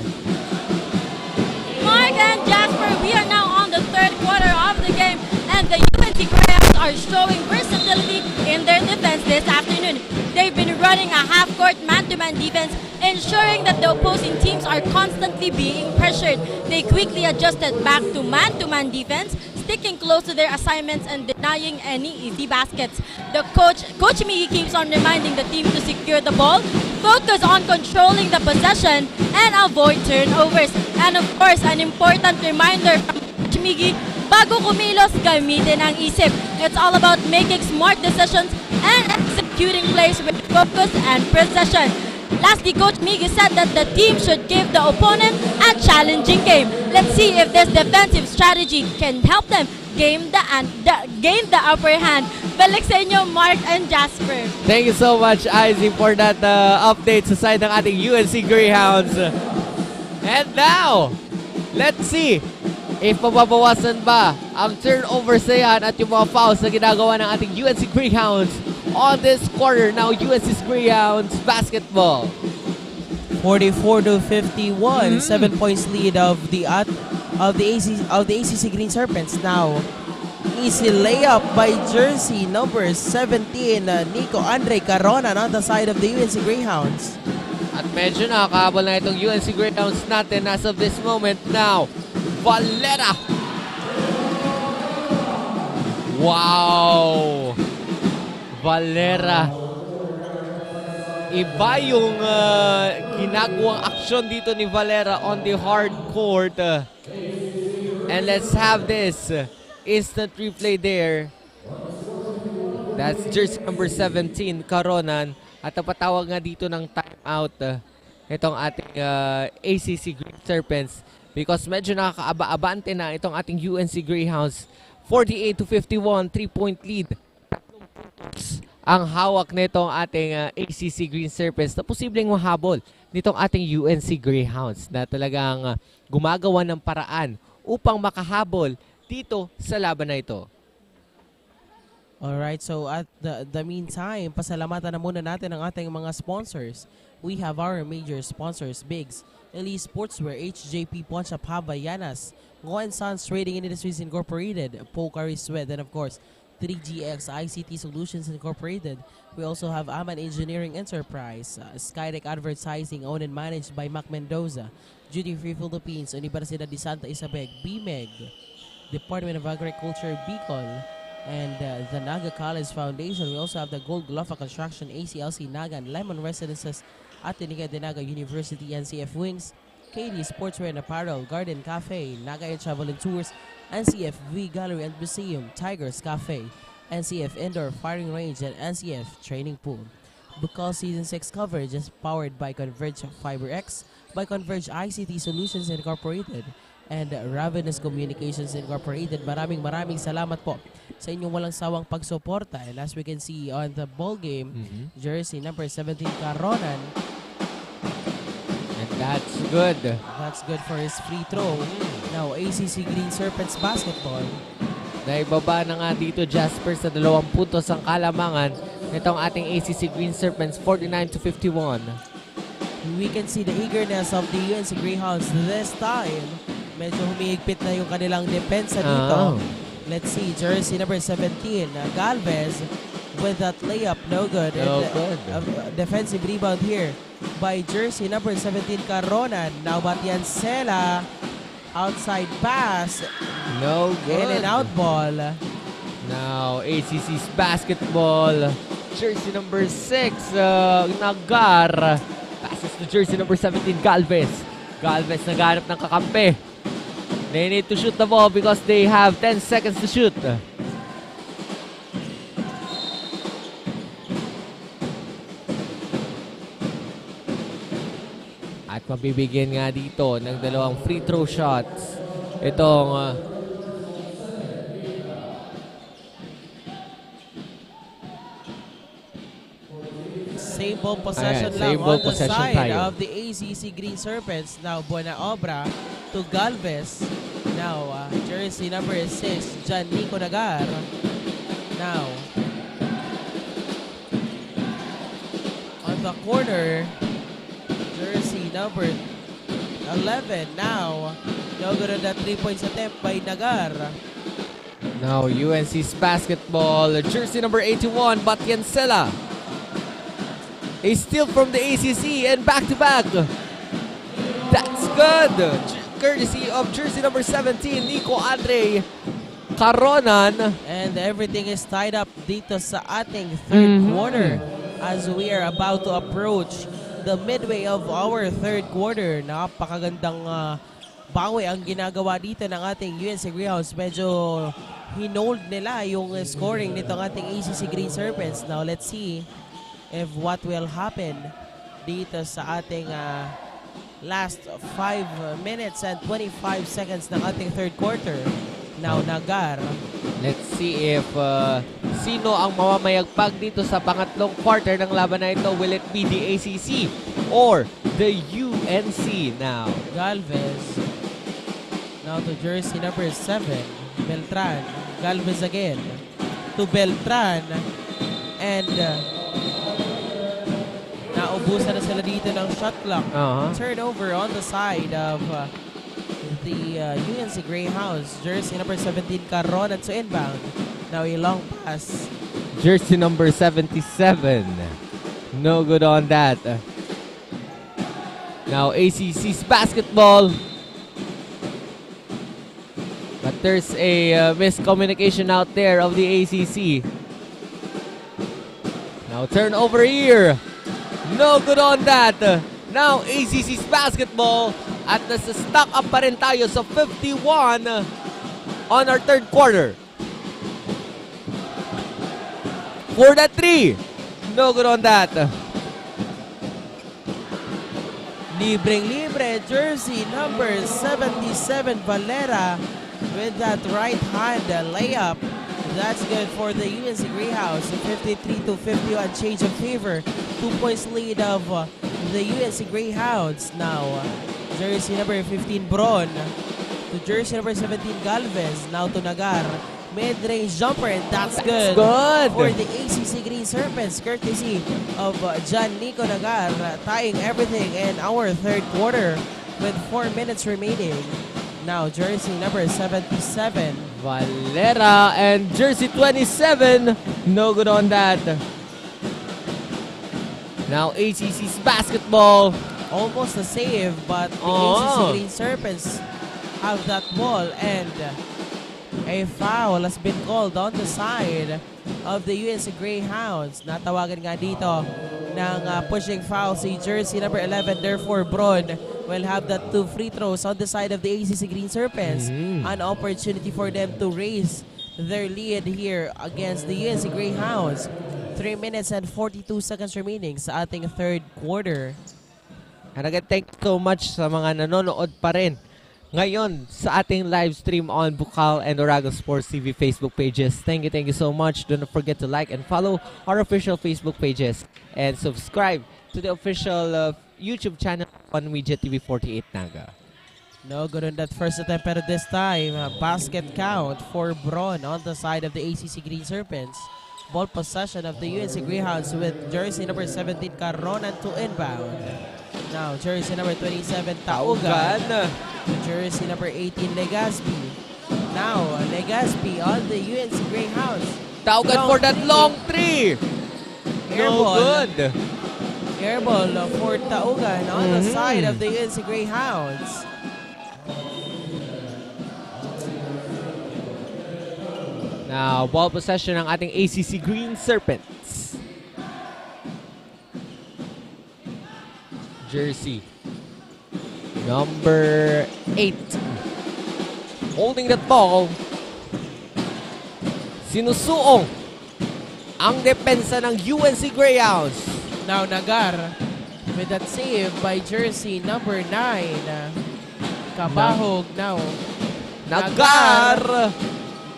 Mark and Jasper, we are now on the third quarter of the game, and the UNC Greyhounds are showing versatility in their defense this afternoon. They've been running a half-court man-to-man defense, ensuring that the opposing teams are constantly being pressured. They quickly adjusted back to man-to-man defense, sticking close to their assignments and denying any easy baskets. The Coach Migi keeps on reminding the team to secure the ball, focus on controlling the possession, and avoid turnovers. And of course, an important reminder from Coach Migi, bago kumilos, gamitin ang isip. It's all about making smart decisions and executing plays with focus and precision. Lastly, Coach Migi said that the team should give the opponent a challenging game. Let's see if this defensive strategy can help them gain the upper hand. Balik sa inyo, Mark and Jasper. Thank you so much, Izzy, for that update sa side ng ating UNC Greyhounds. And now, let's see if mababawasan ba ang turnovers na yan at yung mga fouls na ginagawa ng ating UNC Greyhounds on this quarter. Now, UNC's Greyhounds basketball. 44-51, 7 points lead of the ACC Green Serpents. Now, easy layup by jersey number 17, Nico Andre Caronan on the side of the UNC Greyhounds. At medyo nakakahabol na itong UNC Greyhounds natin as of this moment. Now, Valera. Wow! Valera. Iba yung ginagawang aksyon dito ni Valera on the hard court. And let's have this instant replay there. That's jersey number 17, Caronan. At napatawag nga dito ng timeout itong ating ACC Green Serpents because medyo nakakaaba-abante na itong ating UNC Greyhounds. 48-51, 3-point lead. Ang hawak nitong ating ACC Green Serpents na posibleng mahabol nitong ating UNC Greyhounds na talagang gumagawa ng paraan upang makahabol dito sa laban na ito. Alright, so at the meantime, pasalamatan na muna natin ang ating mga sponsors. We have our major sponsors, Bigs, Elite Sportswear, HJP Poncha Pavayanas, Go & Sons Trading Industries Incorporated, Pocari Sweat, and of course, 3GX ICT Solutions Incorporated. We also have Aman Engineering Enterprise, Skytech Advertising, owned and managed by Mac Mendoza, Duty Free Philippines, Unibersidad de Sta, Isabel, BMEG, Department of Agriculture, Bucal, and the Naga College Foundation. We also have the Gold Gloffa Construction, ACLC, Naga, and Lemon Residences, Ateneo de Naga University, NCF Wings, KD Sportswear Apparel, Garden Café, Naga Air Travel and Tours, NCF V Gallery and Museum, Tigers Café, NCF Indoor Firing Range, and NCF Training Pool. Bucal Season 6 coverage is powered by Converge FiberX, by Converge ICT Solutions Incorporated, and Ravenous Communications Incorporated. Maraming salamat po sa inyong walang sawang pagsuporta. And as we can see on the ball game, jersey number 17 Caronan. And that's good. That's good for his free throw. Now ACC Green Serpents basketball. Naibaba na nga dito Jasper sa 2 puntos ang kalamangan nitong ating ACC Green Serpents, 49-51. We can see the eagerness of the UNC Greyhounds this time. Medyo humihigpit na yung kanilang depensa dito. Let's see, jersey number 17, Galvez with that layup, no good. No And, good. Defensive rebound here by jersey number 17, Caronan. Now Batiancela, outside pass. No good. In and out ball. Now, ACC's basketball. Jersey number 6, Nagar. Passes to jersey number 17, Galvez. Galvez naghanap ng kakampi. They need to shoot the ball because they have 10 seconds to shoot. At mabibigyan nga dito ng 2 free throw shots. Itong same ball possession Ayan, lang same ball on the possession side tayo. of the ACC Green Serpents. Now Buena Obra to Galvez. Now jersey number 6, John Nico Nagar. Now on the corner, jersey number 11. Now no good on that 3-point attempt by Nagar. now UNC's basketball. Jersey number 81, Batiancela. A steal from the ACC and back-to-back. That's good. Courtesy of jersey number 17, Nico Andre Caronan. And everything is tied up dito sa ating third quarter as we are about to approach the midway of our third quarter. Napakagandang bawi ang ginagawa dito ng ating UNC Greyhounds. Medyo hinold nila yung scoring nitong ating ACC Green Serpents. Now let's see if what will happen dito sa ating last 5 minutes and 25 seconds ng ating third quarter. Now Nagar. Let's see if sino ang mamamayagpag dito sa pangatlong quarter ng laban na ito. Will it be the ACC or the UNC now? Galvez. Now to jersey number 7, Beltran. Galvez again to Beltran. And naubusan na sila dito ng shot clock. Turnover on the side of the UNC Greyhounds. Jersey number 17, Caronan to inbound. Now a long pass. Jersey number 77. No good on that. Now ACC's basketball. But there's a miscommunication out there of the ACC. Now turnover here. No good on that. Now ACC's basketball. At nasa stock up pa rin tayo sa 51 on our third quarter. For the 3. No good on that. Libreng-libre, jersey number 77, Valera, with that right hand layup. That's good for the UNC Greyhounds. 53-51 change of favor. 2 points lead of the UNC Greyhounds. Now, jersey number 15, Bron, to jersey number 17, Galvez. Now to Nagar. Mid-range jumper, and that's good. For the ACC Green Serpents, courtesy of John Nico Nagar, tying everything in our third quarter with 4 minutes remaining. Now, jersey number 77. Valera and jersey 27. No good on that. Now ACC's basketball. Almost a save, but the ACC Green Serpents have that ball, and a foul has been called on the side of the UNC Greyhounds. Natawagan nga dito ng pushing foul si jersey number 11. Therefore, Bron will have that 2 free throws on the side of the ACC Green Serpents. An opportunity for them to raise their lead here against the UNC Greyhounds. 3 minutes and 42 seconds remaining sa ating third quarter. And again, thank you so much sa mga nanonood pa rin ngayon sa ating live stream on Bucal and Oragon Sports TV Facebook pages. Thank you so much. Don't forget to like and follow our official Facebook pages and subscribe to the official YouTube channel on Media TV 48 Naga. No good on that first attempt, pero this time, basket count for Bron on the side of the ACC Green Serpents. Ball possession of the UNC Greyhounds with jersey number 17, Caronan to inbound. Now, jersey number 27, Taugan. Jersey number 18, Legazpi. Now, Legazpi on the UNC Greyhounds. Taugan for that long three. No good. Airball for Taugan on the side of the UNC Greyhounds. Now, ball possession ng ating ACC Green Serpents. Jersey number 8. Holding that ball. Sinusuong ang depensa ng UNC Greyhounds. Now, Nagar with that save by jersey number 9. Kabahog now. Nagar!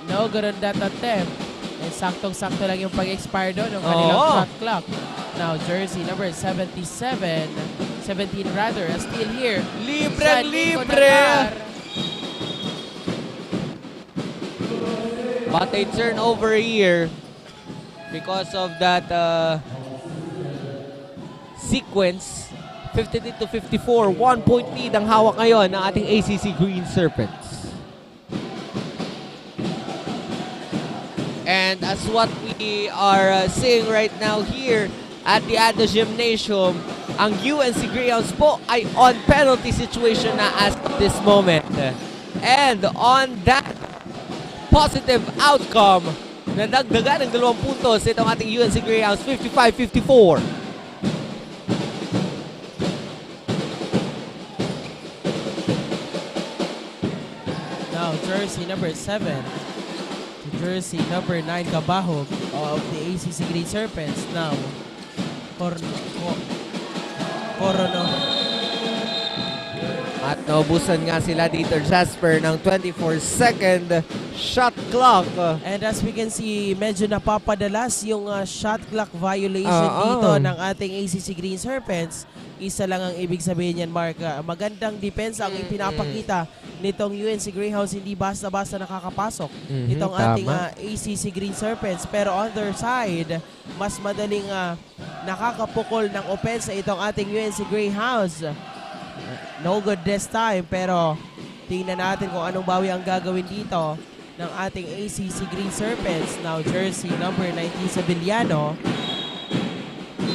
No good on that attempt. And saktong-sakto lang yung pag-expire doon ng kanilang shot clock. Now, jersey number 17 rather, still here. Libre! But a turnover here because of that sequence. 53-54, 1-point lead ang hawak ngayon ng ating ACC Green Serpents. And as what we are seeing right now here at the ADNU Gymnasium, ang UNC Greyhounds po ay on penalty situation na as of this moment. And on that positive outcome, nadagdagan ng 2 puntos itong ating UNC Greyhounds, 55-54. Now, jersey number 7. Jersey number 9, Kabahog of the ACC Green Serpents. Now, Corono. At naubusan nga sila dito, Jasper, ng 24-second shot clock. And as we can see, medyo napapadalas yung shot clock violation dito ng ating ACC Green Serpents. Isa lang ang ibig sabihin yan, Mark. Magandang depensa ang ipinapakita nitong UNC Greyhounds, hindi basta-basta nakakapasok itong ating ACC Green Serpents. Pero on their side, mas madaling nakakapukol ng opensa itong ating UNC Greyhounds. No good this time, pero tingnan natin kung anong bawi ang gagawin dito ng ating ACC Green Serpents. Now, jersey number 19, Sabillano.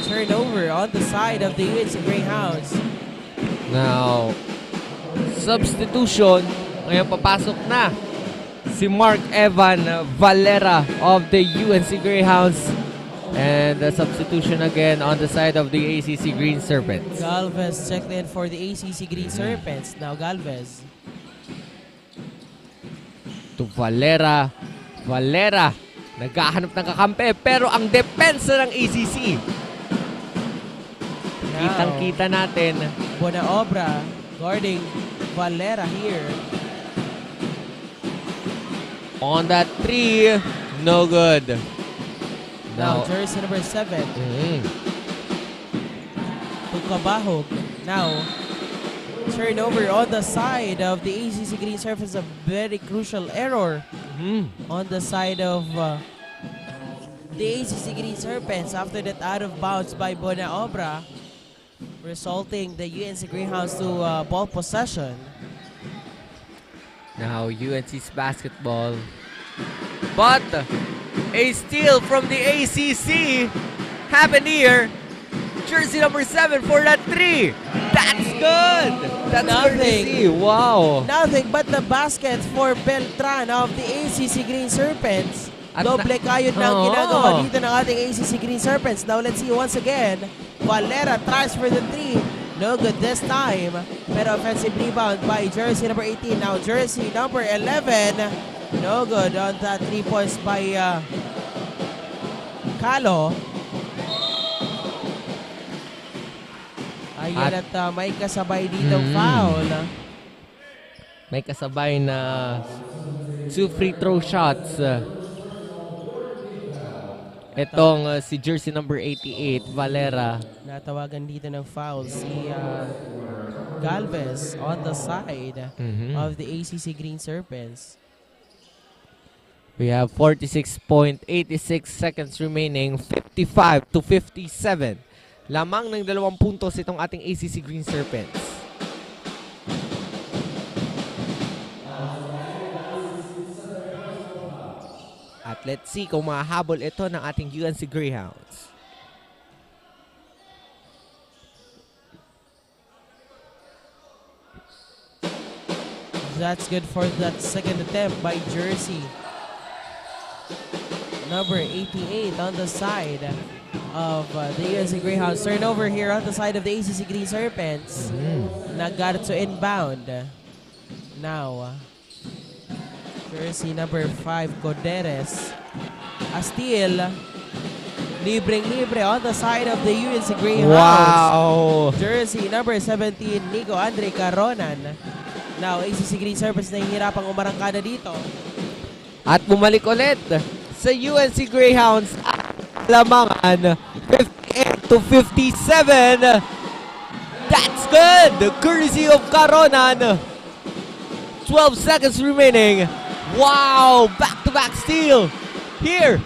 Turnover on the side of the UNC Greyhounds. Now, substitution. Ngayon papasok na si Mark Evan Valera of the UNC Greyhounds. And the substitution again on the side of the ACC Green Serpents. Galvez checked in for the ACC Green Serpents. Now Galvez. To Valera. Valera. Naghahanap ng kakampi. Pero ang depensa ng ACC. Kitang-kita natin. Bonaobra guarding Valera here. On that 3. No good. Now, jersey number 7. Tukabahog. Now, turnover on the side of the ACC Green Serpents. A very crucial error on the side of the ACC Green Serpents after that out of bounds by Bonaobra, resulting the UNC Greyhounds to ball possession. Now, UNC's basketball. But a steal from the ACC happened here. Jersey number 7 for that 3. That's good. That's courtesy. Wow. Nothing but the basket for Beltran of the ACC Green Serpents. Doble kayod na ang ginagawa dito ng ating ACC Green Serpents. Now let's see once again. Valera tries for the 3. No good this time. Pero offensive rebound by jersey number 18. Now jersey number 11. No good on that 3 points by Calo. Ayan at may kasabay ditong foul. May kasabay na 2 free throw shots. Itong si jersey number 88, Valera. Natawagan dito ng foul si Galvez on the side of the ACC Green Serpents. We have 46.86 seconds remaining, 55-57. Lamang ng 2 puntos itong ating ACC Green Serpents. At let's see kung mahahabol ito ng ating UNC Greyhounds. That's good for that second attempt by jersey number 88 on the side of the UNC Greyhounds. Turnover here on the side of the ACC Green Serpents. Naga to inbound. Now, jersey number 5, Coderes. A steal. Libreng-libre on the side of the UNC Greyhounds. Wow! Jersey number 17, Nico Andre Caronan. Now, ACC Green Serpents nahihirapang umarangkada dito. At bumalik ulit sa UNC Greyhounds at lamangan 58-57. That's good! Courtesy of Caronan. 12 seconds remaining. Wow! Back-to-back steal here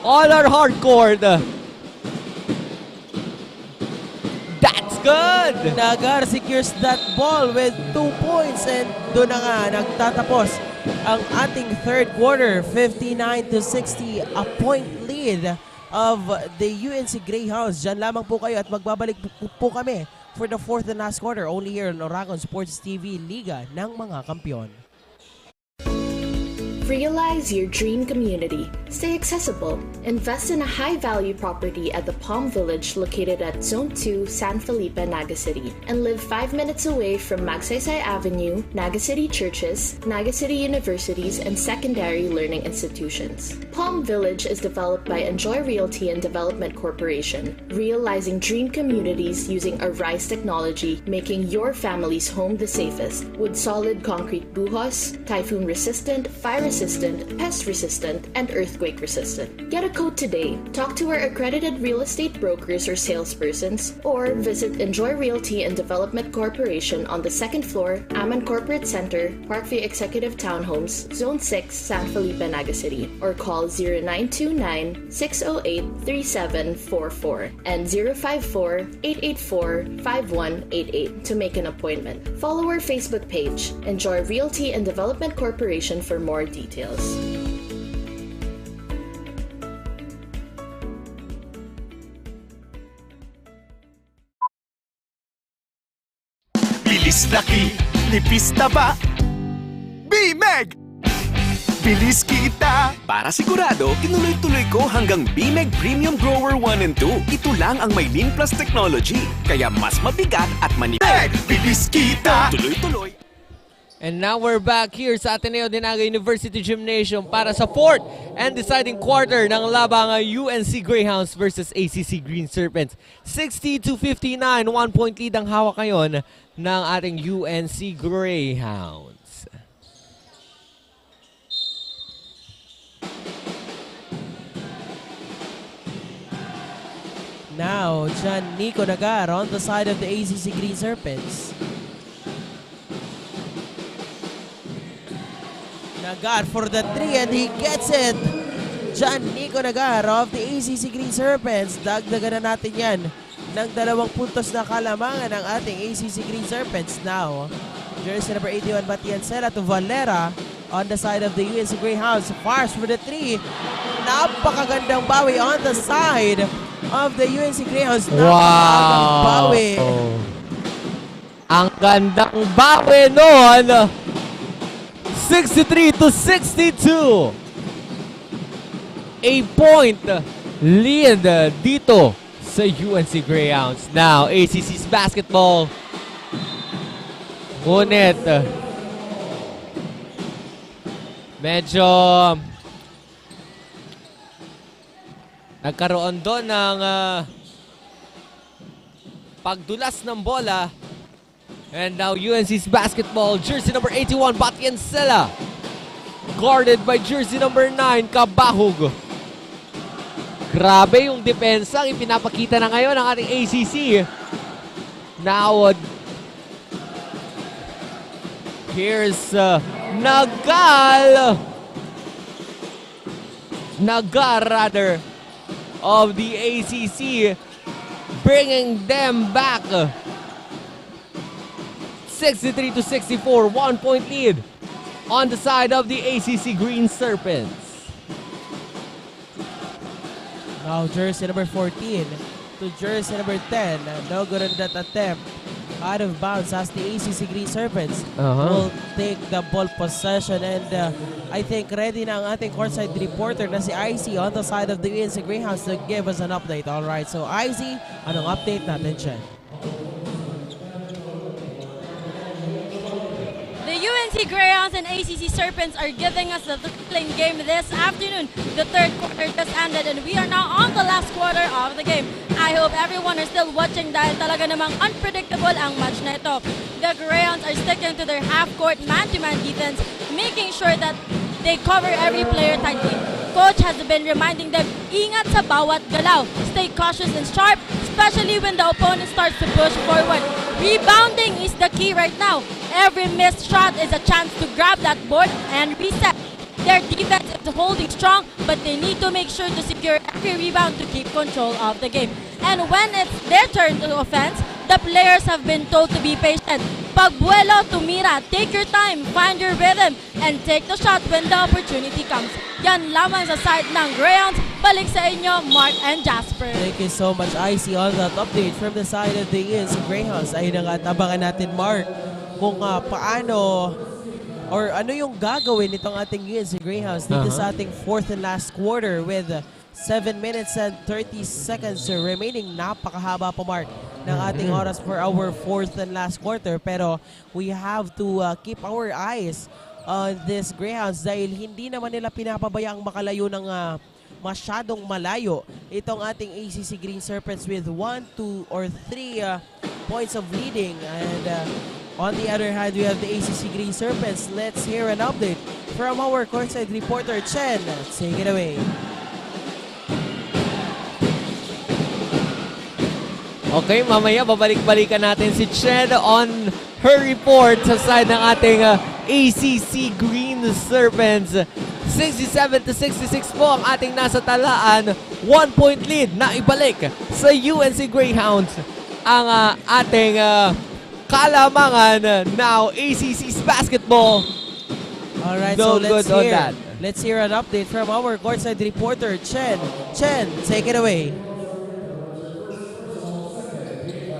on our hardcourt. That's good! Nagar secures that ball with 2 points and doon na nga nagtatapos ang ating third quarter. 59-60, a point lead of the UNC Greyhounds. Diyan lamang po kayo at magbabalik po kami for the fourth and last quarter only here on Oragon Sports TV, Liga ng mga Kampiyon. Realize your dream community. Stay accessible. Invest in a high-value property at the Palm Village located at Zone 2, San Felipe, Naga City. And live 5 minutes away from Magsaysay Avenue, Naga City churches, Naga City universities, and secondary learning institutions. Palm Village is developed by Enjoy Realty and Development Corporation, realizing dream communities using a RISE technology, making your family's home the safest with solid concrete buhos, typhoon-resistant, fire-resistant, pest-resistant, and earthquake-resistant. Get a quote today. Talk to our accredited real estate brokers or salespersons, or visit Enjoy Realty and Development Corporation on the second floor, Aman Corporate Center, Parkview Executive Townhomes, Zone 6, San Felipe, Naga City, or call 0929-608-3744 and 054-884-5188 to make an appointment. Follow our Facebook page, Enjoy Realty and Development Corporation, for more details. Bilis laki, nipis taba. BMEG! Bilis kita! Para sigurado, tinuloy-tuloy ko hanggang BMEG Premium Grower 1 and 2. Ito lang ang may Lean Plus technology. Kaya mas mabigat at manipis. Bilis kita! Tuloy-tuloy. And now we're back here sa Ateneo de Sta University Gymnasium para sa fourth and deciding quarter ng labangan UNC Greyhounds versus ACC Green Serpents. 60-59, 1 point lead ang hawak ngayon ng ating UNC Greyhounds. Now, John Nico Nagar on the side of the ACC Green Serpents. Nagar for the 3 and he gets it. John Nico Nagar of the ACC Green Serpents. Dagdagan na natin yan ng 2 puntos na kalamangan ng ating ACC Green Serpents. Now, jersey number 81, Matiancela to Valera on the side of the UNC Greyhounds. Fires for the 3. Napakagandang bawi on the side of the UNC Greyhounds. Napakagandang bawi. Ang gandang bawi noon. 63-62. A point lead dito sa UNC Greyhounds. Now, ACC's basketball. Ngunit, medyo nagkaroon doon ng pagdulas ng bola. And now UNC's basketball, jersey number 81, Batiancela. Guarded by jersey number 9, Kabahog. Grabe yung depensa ang ipinapakita na ngayon ng ating ACC. Now, here's Naga of the ACC, bringing them back. 63-64, 1-point lead on the side of the ACC Green Serpents. Now jersey number 14 to jersey number 10. No good on that attempt. Out of bounds as the ACC Green Serpents will take the ball possession, and I think ready na ang ating courtside reporter na si IC on the side of the UNC Greyhounds to give us an update. Alright, so IC, anong update natin dyan? The UNC Greyhounds and ACC Serpents are giving us the thrilling game this afternoon. The third quarter just ended and we are now on the last quarter of the game. I hope everyone are still watching dahil talaga namang unpredictable ang match na ito. The Greyhounds are sticking to their half-court man-to-man defense, making sure that they cover every player tightly. Coach has been reminding them, ingat sa bawat galaw. Stay cautious and sharp, especially when the opponent starts to push forward. Rebounding is the key right now. Every missed shot is a chance to grab that board and reset. Their defense is holding strong, but they need to make sure to secure every rebound to keep control of the game. And when it's their turn to offense, the players have been told to be patient. Pagbuelo, tumira, take your time, find your rhythm, and take the shot when the opportunity comes. Yan lamang sa side ng Greyhounds. Balik sa inyo, Mark and Jasper. Thank you so much, IC, on that update from the side of the UNC Greyhounds. Ayun na nga, tabangan natin, Mark, kung paano or ano yung gagawin nitong ating UNC Greyhounds dito sa ating fourth and last quarter with 7 minutes and 30 seconds remaining. Napakahaba pa, Mark, ng ating oras for our fourth and last quarter. Pero we have to keep our eyes on this Greyhounds dahil hindi naman nila pinapabayaang makalayo ng masyadong malayo itong ating ACC Green Serpents with 1, 2, or 3 points of leading. And on the other hand, we have the ACC Green Serpents. Let's hear an update from our courtside reporter, Chen. Take it away. Okay, mamaya babalik-balikan natin si Chen on her report sa side ng ating ACC Green Serpents. 67-66 po ang ating nasa talaan. 1-point lead na ibalik sa UNC Greyhounds ang ating kalamangan. Now, ACC's basketball. Alright, No so good on that. let's hear an update from our courtside reporter, Chen. Chen, take it away.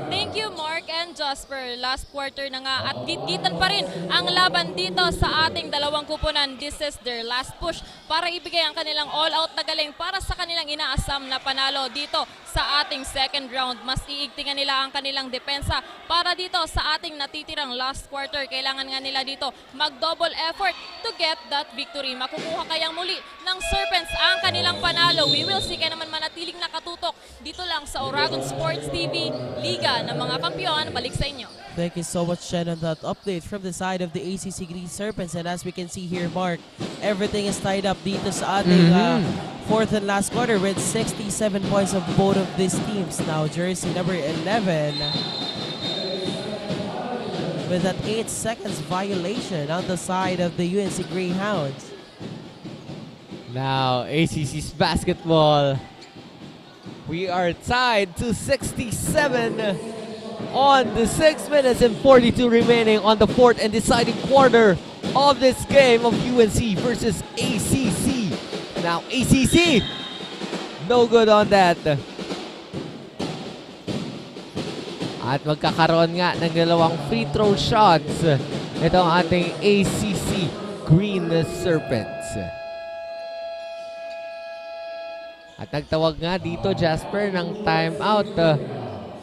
Thank you, Mark and Jasper. Last quarter na nga at git-gitan pa rin ang laban dito sa ating dalawang kupunan. This is their last push para ibigay ang kanilang all-out na galing para sa kanilang inaasam na panalo dito sa ating second round. Mas iigtingan nila ang kanilang depensa para dito sa ating natitirang last quarter. Kailangan nga nila dito mag-double effort to get that victory. Makukuha kayang muli ng Serpents ang kanilang panalo. We will see, kaya naman manatiling nakatutok dito lang sa Oragon Sports TV, Liga ng mga Kampiyon. Balik sa inyo. Thank you so much, Chen, on that update from the side of the ACC Green Serpents. And as we can see here, Mark, everything is tied up dito sa ating fourth and last quarter with 67 points of both of these teams. Now, jersey number 11 with that 8 seconds violation on the side of the UNC Greyhounds. Now, ACC's basketball. We are tied to 67 on the 6 minutes and 42 remaining on the fourth and deciding quarter of this game of UNC versus ACC. Now, ACC, no good on that. At magkakaroon nga ng dalawang free throw shots itong ating ACC Green Serpents. At nagtawag nga dito, Jasper, ng timeout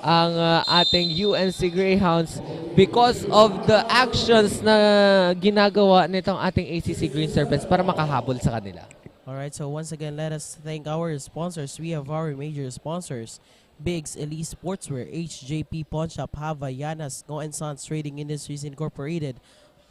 ang ating UNC Greyhounds because of the actions na ginagawa nitong ating ACC Green Serpents para makahabol sa kanila. Alright, so once again, let us thank our sponsors. We have our major sponsors. Biggs, Elite Sportswear, HJP Pawn Shop, Havaianas, Ngo and Sons Trading Industries Incorporated,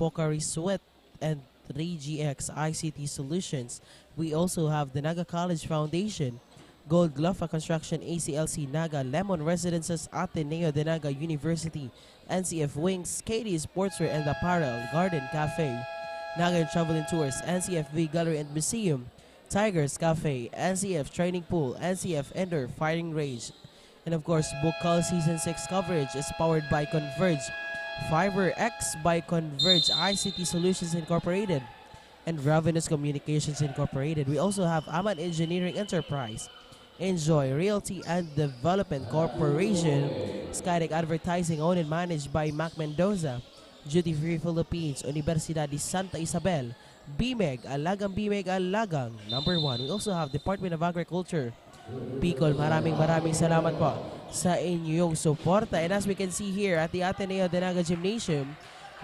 Pocari Sweat, and 3GX ICT Solutions. We also have the Naga College Foundation, Gold Gloffa Construction, ACLC, Naga, Lemon Residences, Ateneo de Naga University, NCF Wings, KD Sportswear and Apparel, Garden Café, Naga and Travel and Tours, NCF V Gallery and Museum, Tigers Café, NCF Training Pool, NCF Indoor Firing Range, and of course, Bucal Season 6 coverage is powered by Converge, FiberX by Converge ICT Solutions Incorporated, and Ravenous Communications Incorporated. We also have Aman Engineering Enterprise, Enjoy Realty and Development Corporation, Skytech Advertising owned and managed by Mac Mendoza, Duty Free Philippines, Unibersidad de Santa Isabel, BMEG, Alagang BMEG, Alagang #1. We also have Department of Agriculture, Bicol. Maraming salamat po sa inyong suporta. And as we can see here at the Ateneo de Naga Gymnasium,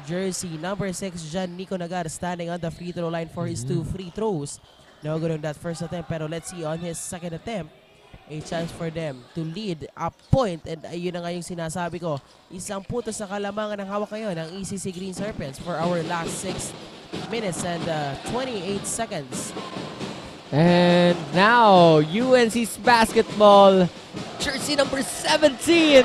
jersey number 6, John Nico Nagar standing on the free throw line for his 2 free throws. No good on that first attempt, pero let's see on his second attempt, a chance for them to lead a point. And ayun na nga yung sinasabi ko, isang putos na kalamangan ng hawak ngayon ng ECC Green Serpents for our last 6 minutes and 28 seconds. And now, UNC's basketball, jersey number 17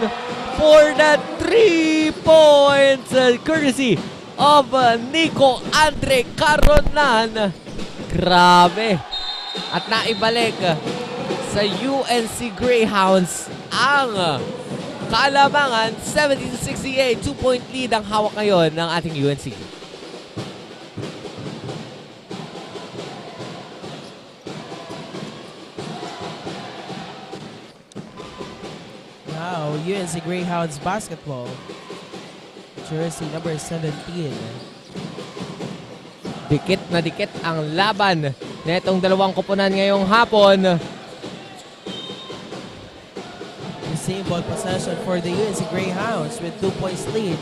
for the 3 points, courtesy of Nico Andre Caronan. Grabe. At naibalik sa UNC Greyhounds ang kalamangan, 70-68, 2-point lead ang hawak ngayon ng ating UNC. Now, UNC Greyhounds basketball, jersey number 17. Dikit na dikit ang laban na itong dalawang koponan ngayong hapon. The same ball possession for the UNC Greyhounds with 2 points lead.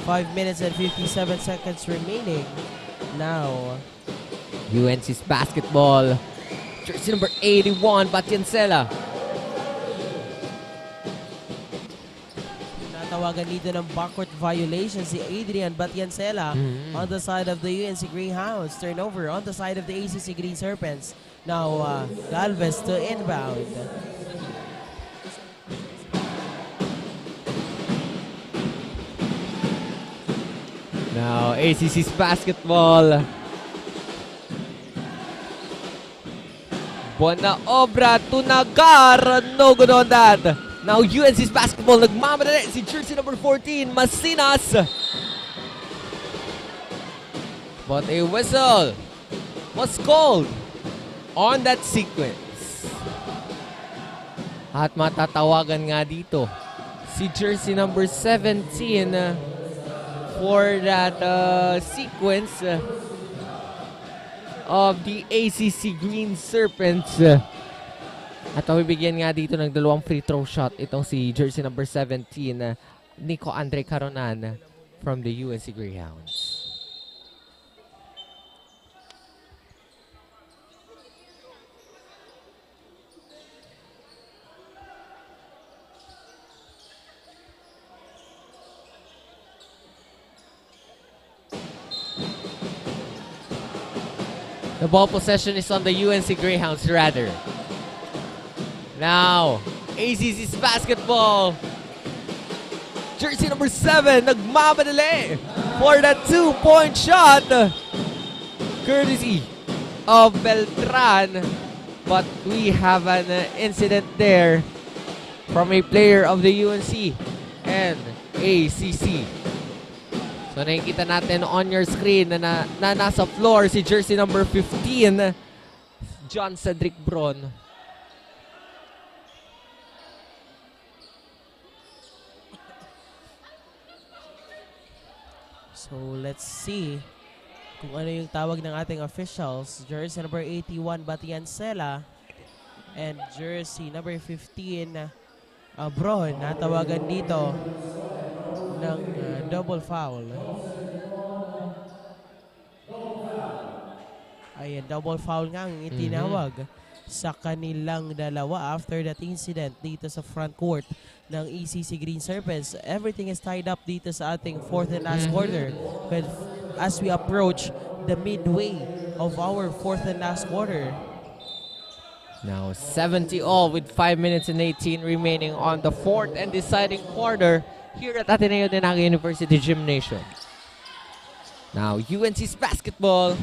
5 minutes and 57 seconds remaining. Now, UNC's basketball, jersey number 81, Batiancela. Tawagan dito ng backcourt violation si Adrian Batiancela on the side of the UNC Greyhounds. Turnover on the side of the ACC Green Serpents. Now, Galvez to inbound. Now, ACC's basketball. Buena obra to Nagar. No good on that. Now, UNC's basketball, nagmamadali si jersey number 14, Masinas. But a whistle was called on that sequence. At matatawagan nga dito si jersey number 17 for that sequence of the ACC Green Serpents. At mabibigyan nga dito ng 2 free throw shot itong si jersey number 17, Nico Andre Caronan from the UNC Greyhounds. The ball possession is on the UNC Greyhounds rather. Now, ACC's basketball. Jersey number 7, nagmamadali for that 2-point shot. Courtesy of Beltran. But we have an incident there from a player of the UNC and ACC. So nakikita natin on your screen na nasa floor si jersey number 15, John Cedric Bron. So, let's see kung ano yung tawag ng ating officials. Jersey number 81, Batiancela. And jersey number 15, Bron. Natawagan dito ng double foul. Ayan, double foul nga ang itinawag sa kanilang dalawa after that incident dito sa front court ng ACC Green Serpents. Everything is tied up dito sa ating fourth and last quarter. But as we approach the midway of our fourth and last quarter. Now 70 all with 5 minutes and 18 remaining on the fourth and deciding quarter here at Ateneo de Naga University Gymnasium. Now UNC's basketball.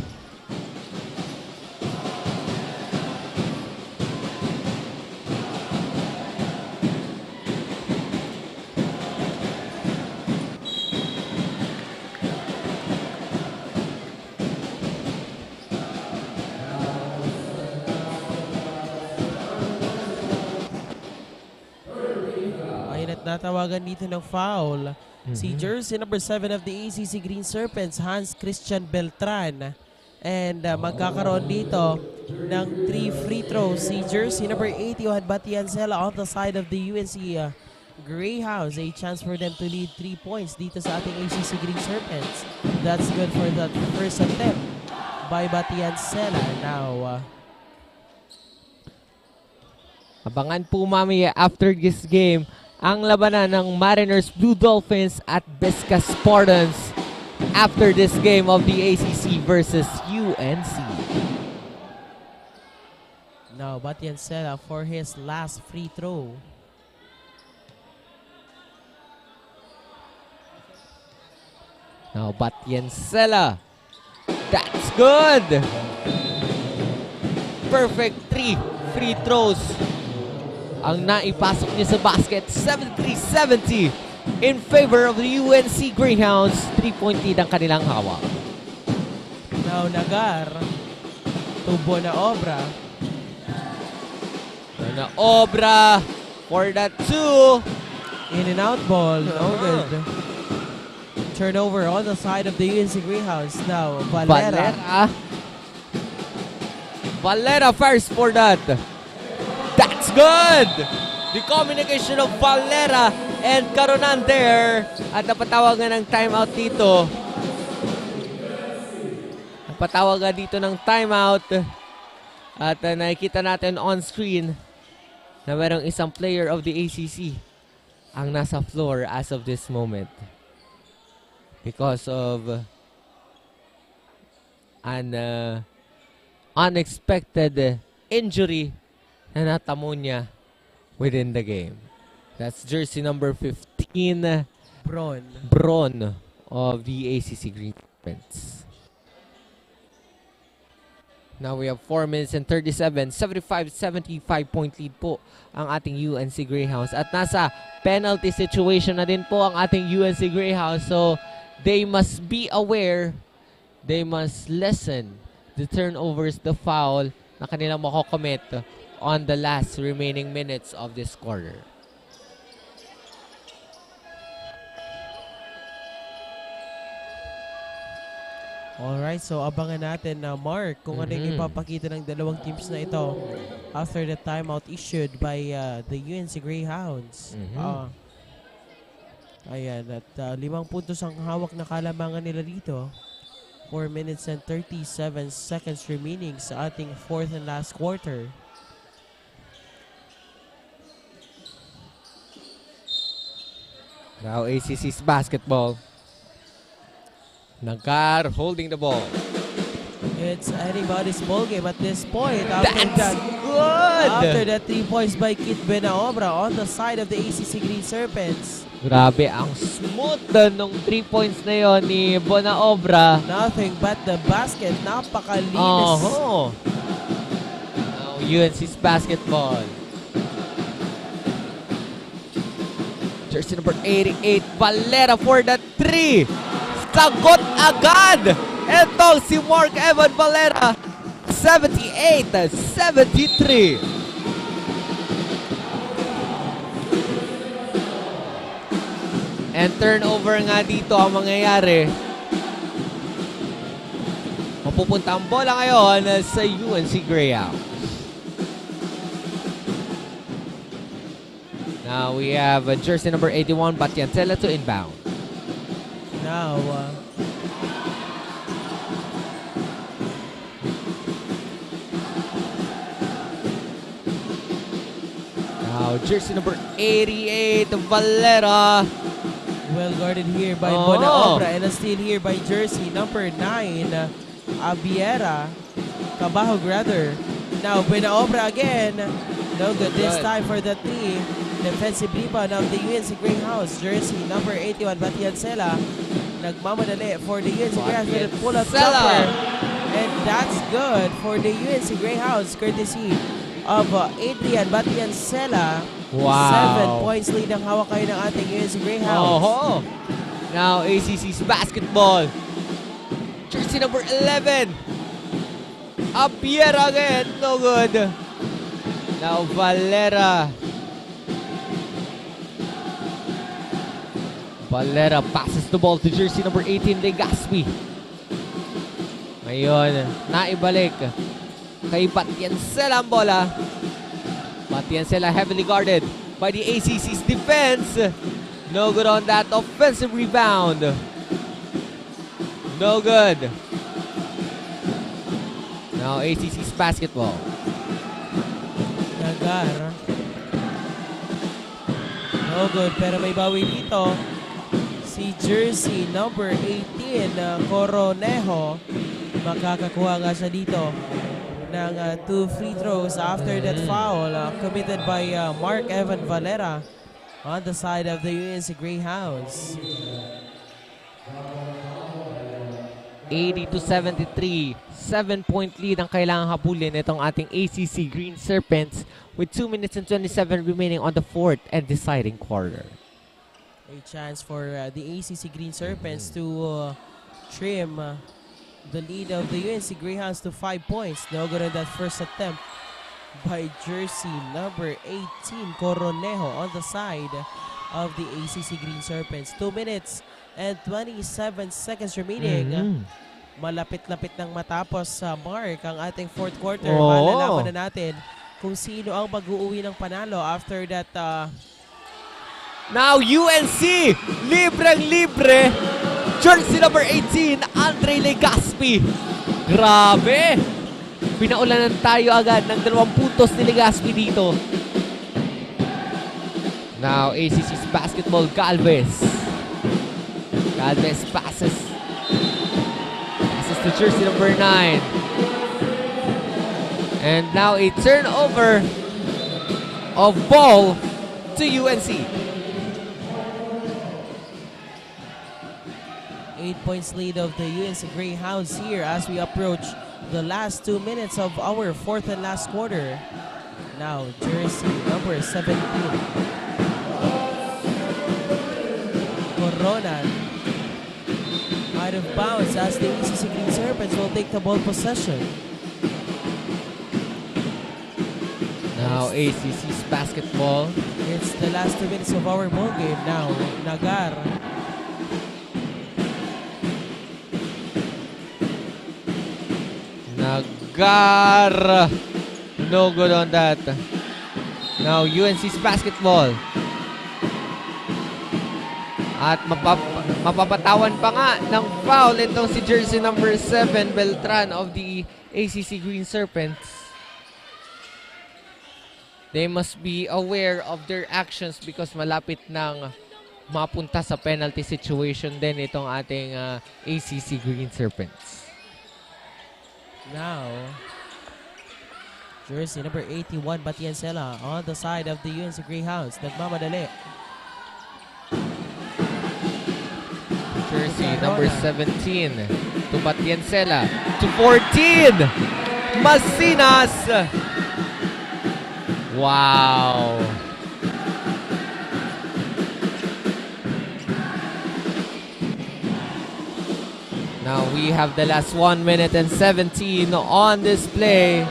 Natawagan dito ng foul. Si jersey number 7 of the ACC Green Serpents, Hans Christian Beltran. And magkakaroon dito ng 3 free throws. Si jersey number 8, Johan Batiancela on the side of the UNC Greyhounds. A chance for them to lead 3 points dito sa ating ACC Green Serpents. That's good for that first attempt by Batiancela. Now, abangan po mamaya after this game ang labanan ng Mariners Blue Dolphins at Bisca Spartans after this game of the ACC versus UNC. Now, Batiancela for his last free throw. Now, Batiancela. That's good! Perfect 3 free throws ang naipasok niya sa basket. 73-70 in favor of the UNC Greyhounds. 3-point lead ang kanilang hawak. Now, Nagar to Bonaobra. Bonaobra for that 2. In and out ball. No good. Turnover on the side of the UNC Greyhounds. Now, Valera. Valera first for that. That's good! The communication of Valera and Caronan there. At napatawagan ng timeout dito. Napatawagan dito ng timeout. At nakikita natin on screen na mayroong isang player of the ACC ang nasa floor as of this moment. Because of an unexpected injury na natamo niya within the game. That's jersey number 15, Bron of the ACC Green Serpents. Now we have 4 minutes and 37, 75-75 point lead po ang ating UNC Greyhounds. At nasa penalty situation na din po ang ating UNC Greyhounds. So they must be aware, they must lessen the turnovers, the foul na kanilang makocommit on the last remaining minutes of this quarter. Alright, so abangan natin na Mark kung ano yung ipapakita ng dalawang teams na ito after the timeout issued by the UNC Greyhounds. Ayan, at 5 puntos ang hawak na kalamangan nila dito. 4 minutes and 37 seconds remaining sa ating fourth and last quarter. Now ACC's basketball. Nagar holding the ball. It's anybody's ball game at this point. That's good! After that 3 points by Kit Benaobra on the side of the ACC Green Serpents. Grabe, ang smooth nung 3 points na yon ni Bonaobra. Nothing but the basket. Napakalinis. Now UNC's basketball. Jersey number 88, Valera for the 3. Sagot agad! Ito si Mark Evan Valera. 78-73. And turnover nga dito ang mangyayari. Mapupunta ang bola ngayon sa UNC Greyhounds. Now we have jersey number 81, Batiancela to inbound. Now, Now, jersey number 88, Valera. Well guarded here by Bonaobra, and a steal here by jersey number 9, Abiera. Kabaho rather. Now Bonaobra again. No good this time for the 3. Defensive rebound of the UNC Greyhounds. Jersey number 81, Batiancela. Nagmamadali for the UNC Greyhounds with a pull-up jumper. And that's good for the UNC Greyhounds, courtesy of Adrian Batiancela. Wow. 7 points lead ang hawak kayo ng ating UNC Greyhounds. Now, ACC's basketball. Jersey number 11. Apiera again. No good. Now, Valera. Valera passes the ball to jersey number 18, Legaspi. Ngayon, naibalik kay Batiancela ang bola. Batiancela heavily guarded by the ACC's defense. No good on that offensive rebound. No good. Now ACC's basketball. Nagar. No good, pero may bawi dito. Si jersey number 18, Coronejo. Makakakuha nga siya dito ng 2 free throws after that foul committed by Mark Evan Valera on the side of the UNC Greyhounds. 80-73. 7-point lead ang kailangang habulin itong ating ACC Green Serpents with 2 minutes and 27 remaining on the 4th and deciding quarter. A chance for the ACC Green Serpents to trim the lead of the UNC Greyhounds to 5 points. No good on that first attempt by jersey number 18, Coronejo on the side of the ACC Green Serpents. 2 minutes and 27 seconds remaining. Malapit-lapit nang matapos sa mark ang ating 4th quarter. Malalaman na natin kung sino ang mag-uuwi ng panalo after that. Now UNC, libreng-libre. Jersey number 18, Andre Legaspi. Grabe! Pinaulanan tayo agad ng 2 puntos ni Legaspi dito. Now, ACC's basketball, Galvez. Galvez passes. Passes to jersey number 9. And now a turnover of ball to UNC. 8 points lead of the UNC Greyhounds here as we approach the last 2 minutes of our 4th and last quarter. Now, jersey number 17. Corona out of bounds as the ACC Green Serpents will take the ball possession. Now, ACC's basketball. It's the last 2 minutes of our ball game now. Nagar. Nagar. No good on that. Now, UNC's basketball. At mapapatawan pa nga ng foul itong si jersey number 7, Beltran of the ACC Green Serpents. They must be aware of their actions because malapit nang mapunta sa penalty situation din itong ating ACC Green Serpents. Now, jersey number 81, Batiancela on the side of the UNC Greyhounds. Nagmamadali. Jersey number 17 to Batiancela to 14. Masinas. Wow. Now we have the last 1 minute and 17 on display.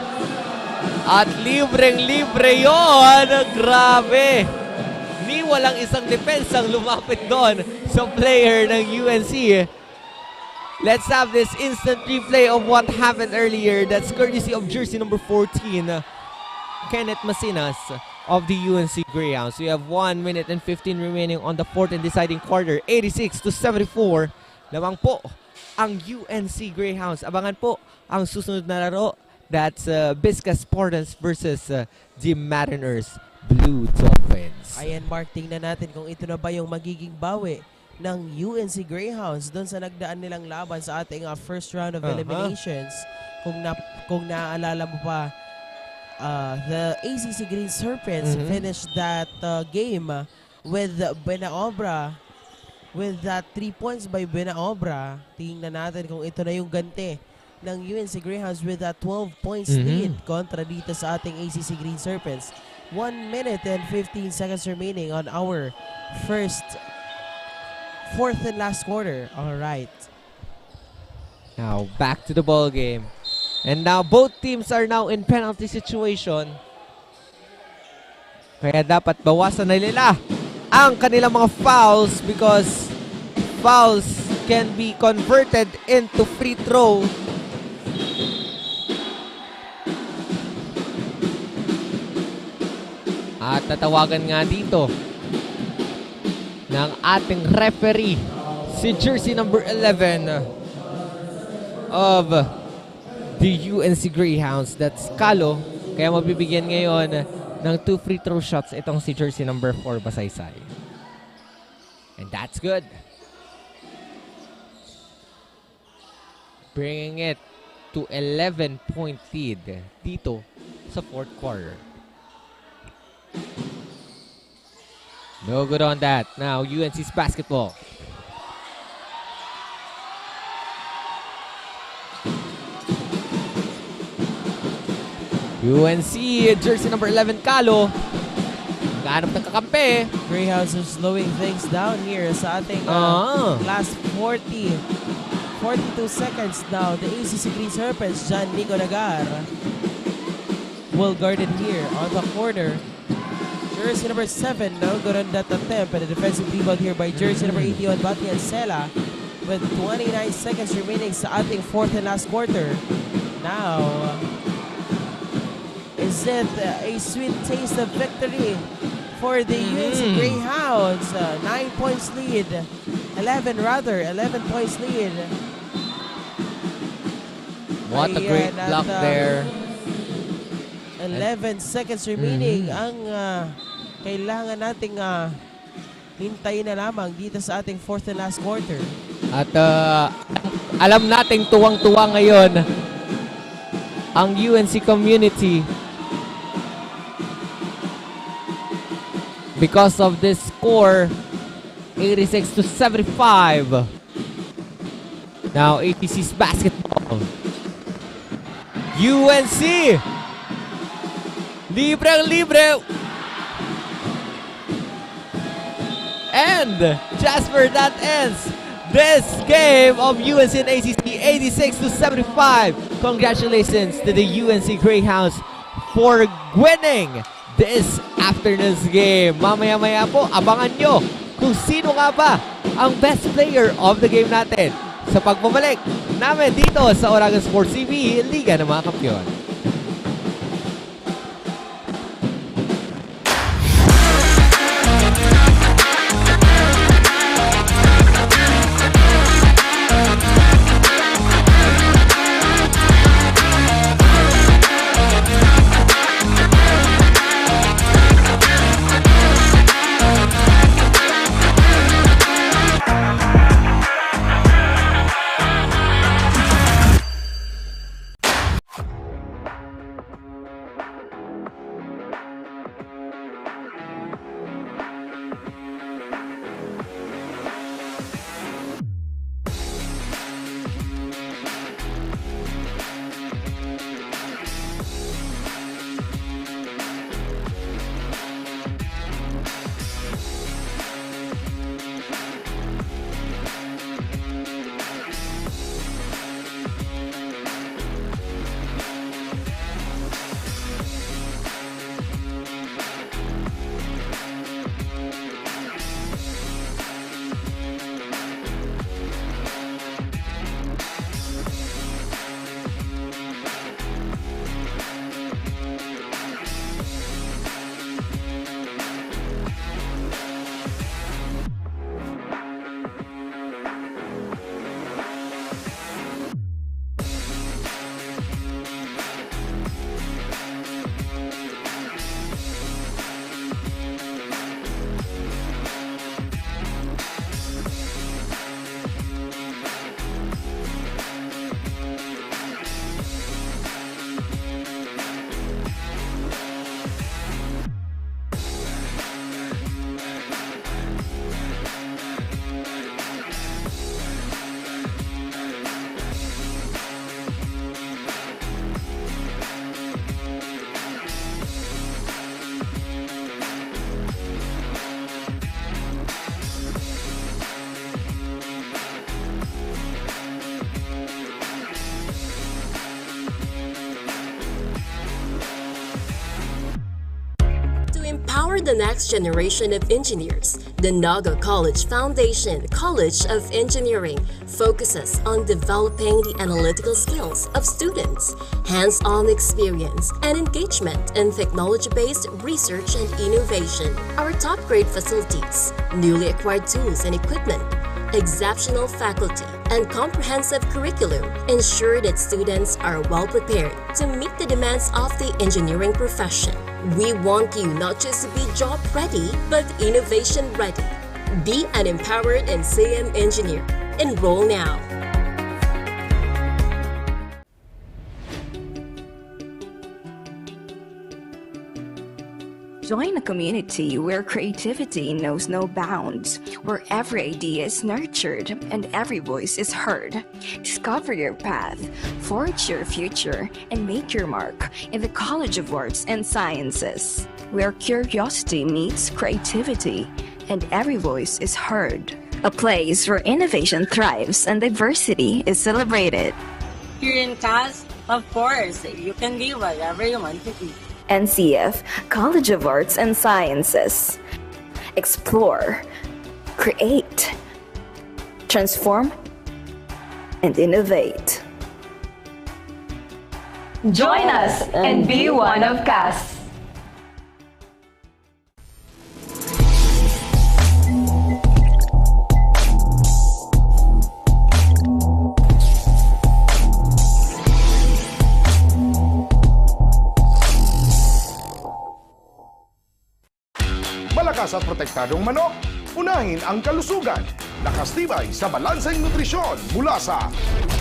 At libreng-libre yon. Grabe. Ni walang isang depensang lumapit doon sa player ng UNC. Let's have this instant replay of what happened earlier. That's courtesy of jersey number 14, Kenneth Masinas of the UNC Greyhounds. We have 1 minute and 15 remaining on the 4th and deciding quarter. 86-74. Lamang po ang UNC Greyhounds. Abangan po ang susunod na laro. That's Bisca Spartans versus the Mariners. Blue Dolphins. Ayan, Mark, tingnan natin kung ito na ba yung magiging bawi ng UNC Greyhounds doon sa nagdaan nilang laban sa ating first round of eliminations. Kung naaalala mo pa, the ACC Green Serpents finished that game with Benaobra, with that 3 points by Benaobra. Tingnan natin kung ito na yung ganti ng UNC Greyhounds with that 12 points lead kontra dito sa ating ACC Green Serpents. 1 minute and 15 seconds remaining on our fourth and last quarter. All right. Now, back to the ball game. And now, both teams are now in penalty situation. Kaya dapat bawasan na nila ang kanilang mga fouls because fouls can be converted into free throw. At tatawagan nga dito ng ating referee, si jersey number 11 of the UNC Greyhounds. That's Kalo. Kaya mabibigyan ngayon ng 2 free throw shots itong si jersey number 4 Basaysay. And that's good. Bringing it to 11-point lead dito sa fourth quarter. No good on that. Now, UNC's basketball. UNC, jersey number 11, Kalo. Naghahanap ng kakampi. Greyhounds are slowing things down here sa ating last 42 seconds now. The ACC Green Serpents, John Nico Nagar, will guard it here on the corner. Jersey number 7, no good on that attempt. And a defensive rebound here by jersey number 81, Batian Sela, with 29 seconds remaining sa ating fourth and last quarter. Now, is it a sweet taste of victory for the UNC Greyhounds? 9 points lead. 11 points lead. What a great block there. 11 seconds remaining ang kailangan nating hintayin na lamang dito sa ating fourth and last quarter. At alam nating tuwang-tuwa ngayon ang UNC community because of this score, 86-75. Now, APC's basketball. UNC! Libre. And Jasper, that ends this game of UNC and ACC 86-75. Congratulations to the UNC Greyhounds for winning this afternoon's game. Mamaya-maya po, abangan nyo kung sino nga ba ang best player of the game natin sa pagbabalik namin dito sa Oragon Sports TV, Liga ng mga Kampiyon. empower the next generation of engineers, the Naga College Foundation College of Engineering focuses on developing the analytical skills of students, hands-on experience, and engagement in technology-based research and innovation. Our top-grade facilities, newly acquired tools and equipment, exceptional faculty, and comprehensive curriculum ensure that students are well prepared to meet the demands of the engineering profession. We want you not just to be job ready, but innovation ready. Be an empowered and NCM engineer. Enroll now. Join a community where creativity knows no bounds, where every idea is nurtured and every voice is heard. Discover your path, forge your future, and make your mark in the College of Arts and Sciences, where curiosity meets creativity and every voice is heard. A place where innovation thrives and diversity is celebrated. Here in CAS, of course, you can be whatever you want to be. NCF College of Arts and Sciences. Explore, create, transform, and innovate. Join us and be one of CAS. Malakas at protektadong manok, unahin ang kalusugan. Nakastibay sa balanseng nutrisyon mula sa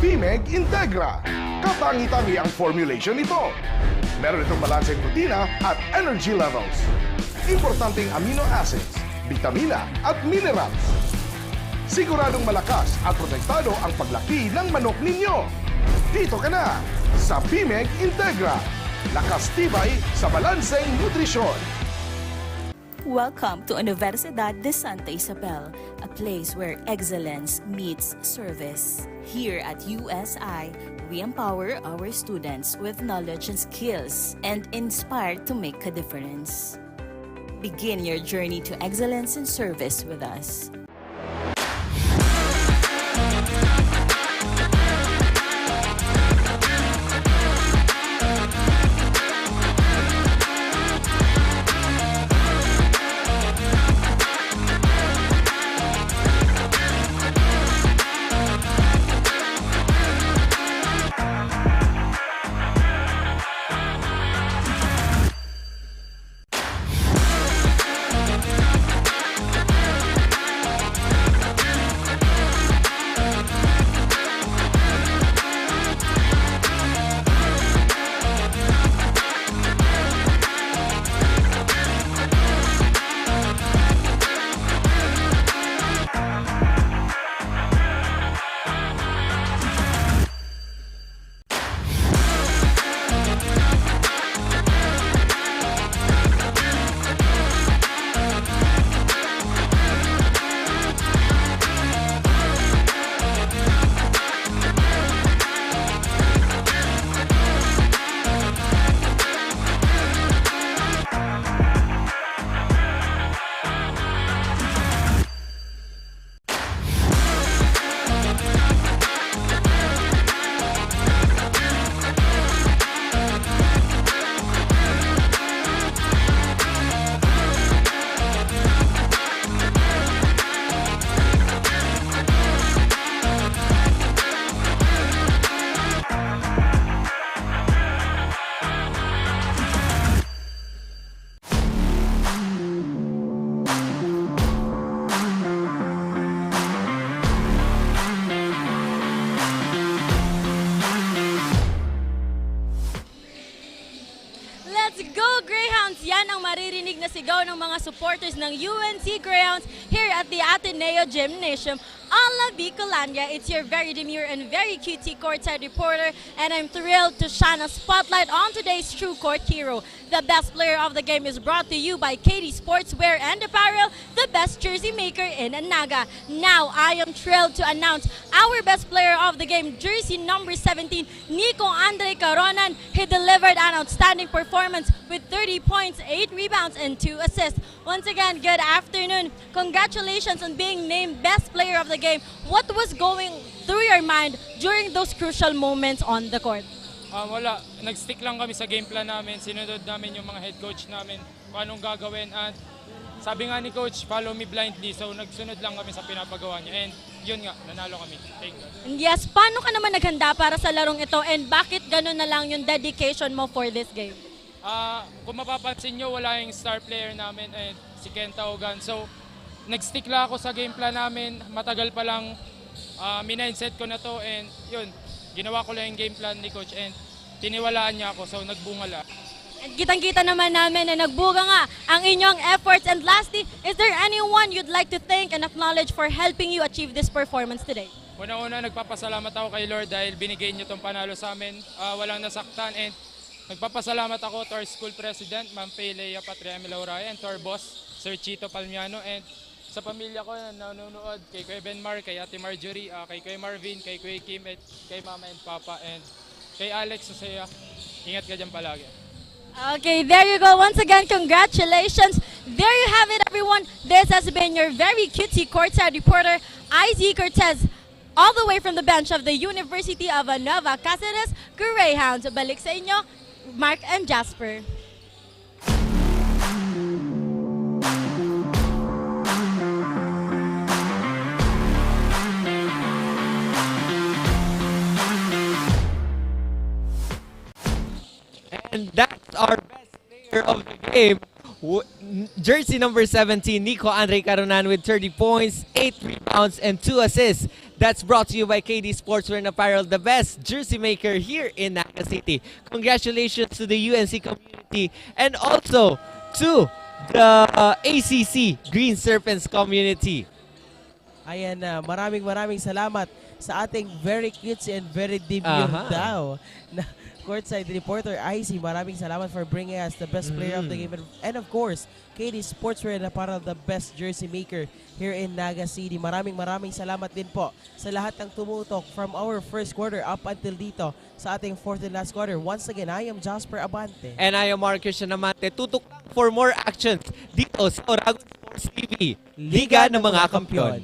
BMEG Integra. Katangi-tangi ang formulation nito. Meron itong balanseng protina at energy levels. Importanteng amino acids, vitamina at minerals. Siguradong malakas at protektado ang paglaki ng manok ninyo. Dito ka na sa BMEG Integra. Nakastibay sa balanseng nutrisyon. Welcome to Unibersidad de Sta, a place where excellence meets service. Here at USI, we empower our students with knowledge and skills and inspire to make a difference. Begin your journey to excellence and service with us. Maririnig na sigaw ng mga supporters ng UNC Greyhounds here at the Ateneo Gymnasium Ala Bicolandia, it's your very demure and very cutie courtside reporter, and I'm thrilled to shine a spotlight on today's true court hero. The best player of the game is brought to you by KD Sportswear and Apparel, the best jersey maker in Naga. Now, I am thrilled to announce our best player of the game, jersey number 17, Nico Andre Caronan. He delivered an outstanding performance with 30 points, 8 rebounds, and 2 assists. Once again, good afternoon. Congratulations on being named best player of the game. What was going through your mind during those crucial moments on the court? Wala. Nag-stick lang kami sa game plan namin. Sinunod namin yung mga head coach namin kung anong gagawin. At sabi nga ni coach, follow me blindly. So nagsunod lang kami sa pinapagawa niya. And yun nga, nanalo kami. Thank you. Yes, paano ka naman naghanda para sa larong ito? And bakit ganun na lang yung dedication mo for this game? Kung mapapansin nyo, wala yung star player namin and si Kenta Ogan. So nag-stick lang ako sa game plan namin. Matagal pa lang minindset ko na to. And yun, ginawa ko lang yung game plan ni coach and tiniwalaan niya ako, so nagbunga lang. And kitang-kita naman namin na nagbuga nga ang inyong efforts. And lastly, is there anyone you'd like to thank and acknowledge for helping you achieve this performance today? Una-una, nagpapasalamat ako kay Lord dahil binigay niyo tong panalo sa amin. Walang nasaktan and nagpapasalamat ako to our school president, Ma'am Pelea Patria Milauraya, and to our boss, Sir Chito Palmiano, and sa pamilya ko na nanonood, kay Kuya Benmar, kay Ate Marjorie, kay Kuya Marvin, kay Kuya Kim, at kay Mama and Papa, and kay Alex Susea. Ingat ka dyan palagi. Okay, there you go. Once again, congratulations. There you have it, everyone. This has been your very cutesy courtside reporter, IZ Cortez, all the way from the bench of the University of Nueva Cáceres Greyhounds. Balik sa inyo, Mark and Jasper. And that's our best player of the game. Jersey number 17, Nico Andre Caronan with 30 points, 8 rebounds, and 2 assists. That's brought to you by KD Sportswear and Apparel, the best jersey maker here in Naga City. Congratulations to the UNC community and also to the ACC Green Serpents community. Ayan na, maraming salamat sa ating very cute and very demure daw na courtside reporter IC. Maraming salamat for bringing us the best player of the game, and of course KD Sportswear and Apparel, the best jersey maker here in Naga City. Maraming salamat din po sa lahat ng tumutok from our first quarter up until dito sa ating fourth and last quarter. Once again, I am Jasper Abante. And I am Marcus Amante. Tutok for more actions dito sa Oragon Sports TV, Liga ng mga Kampiyon.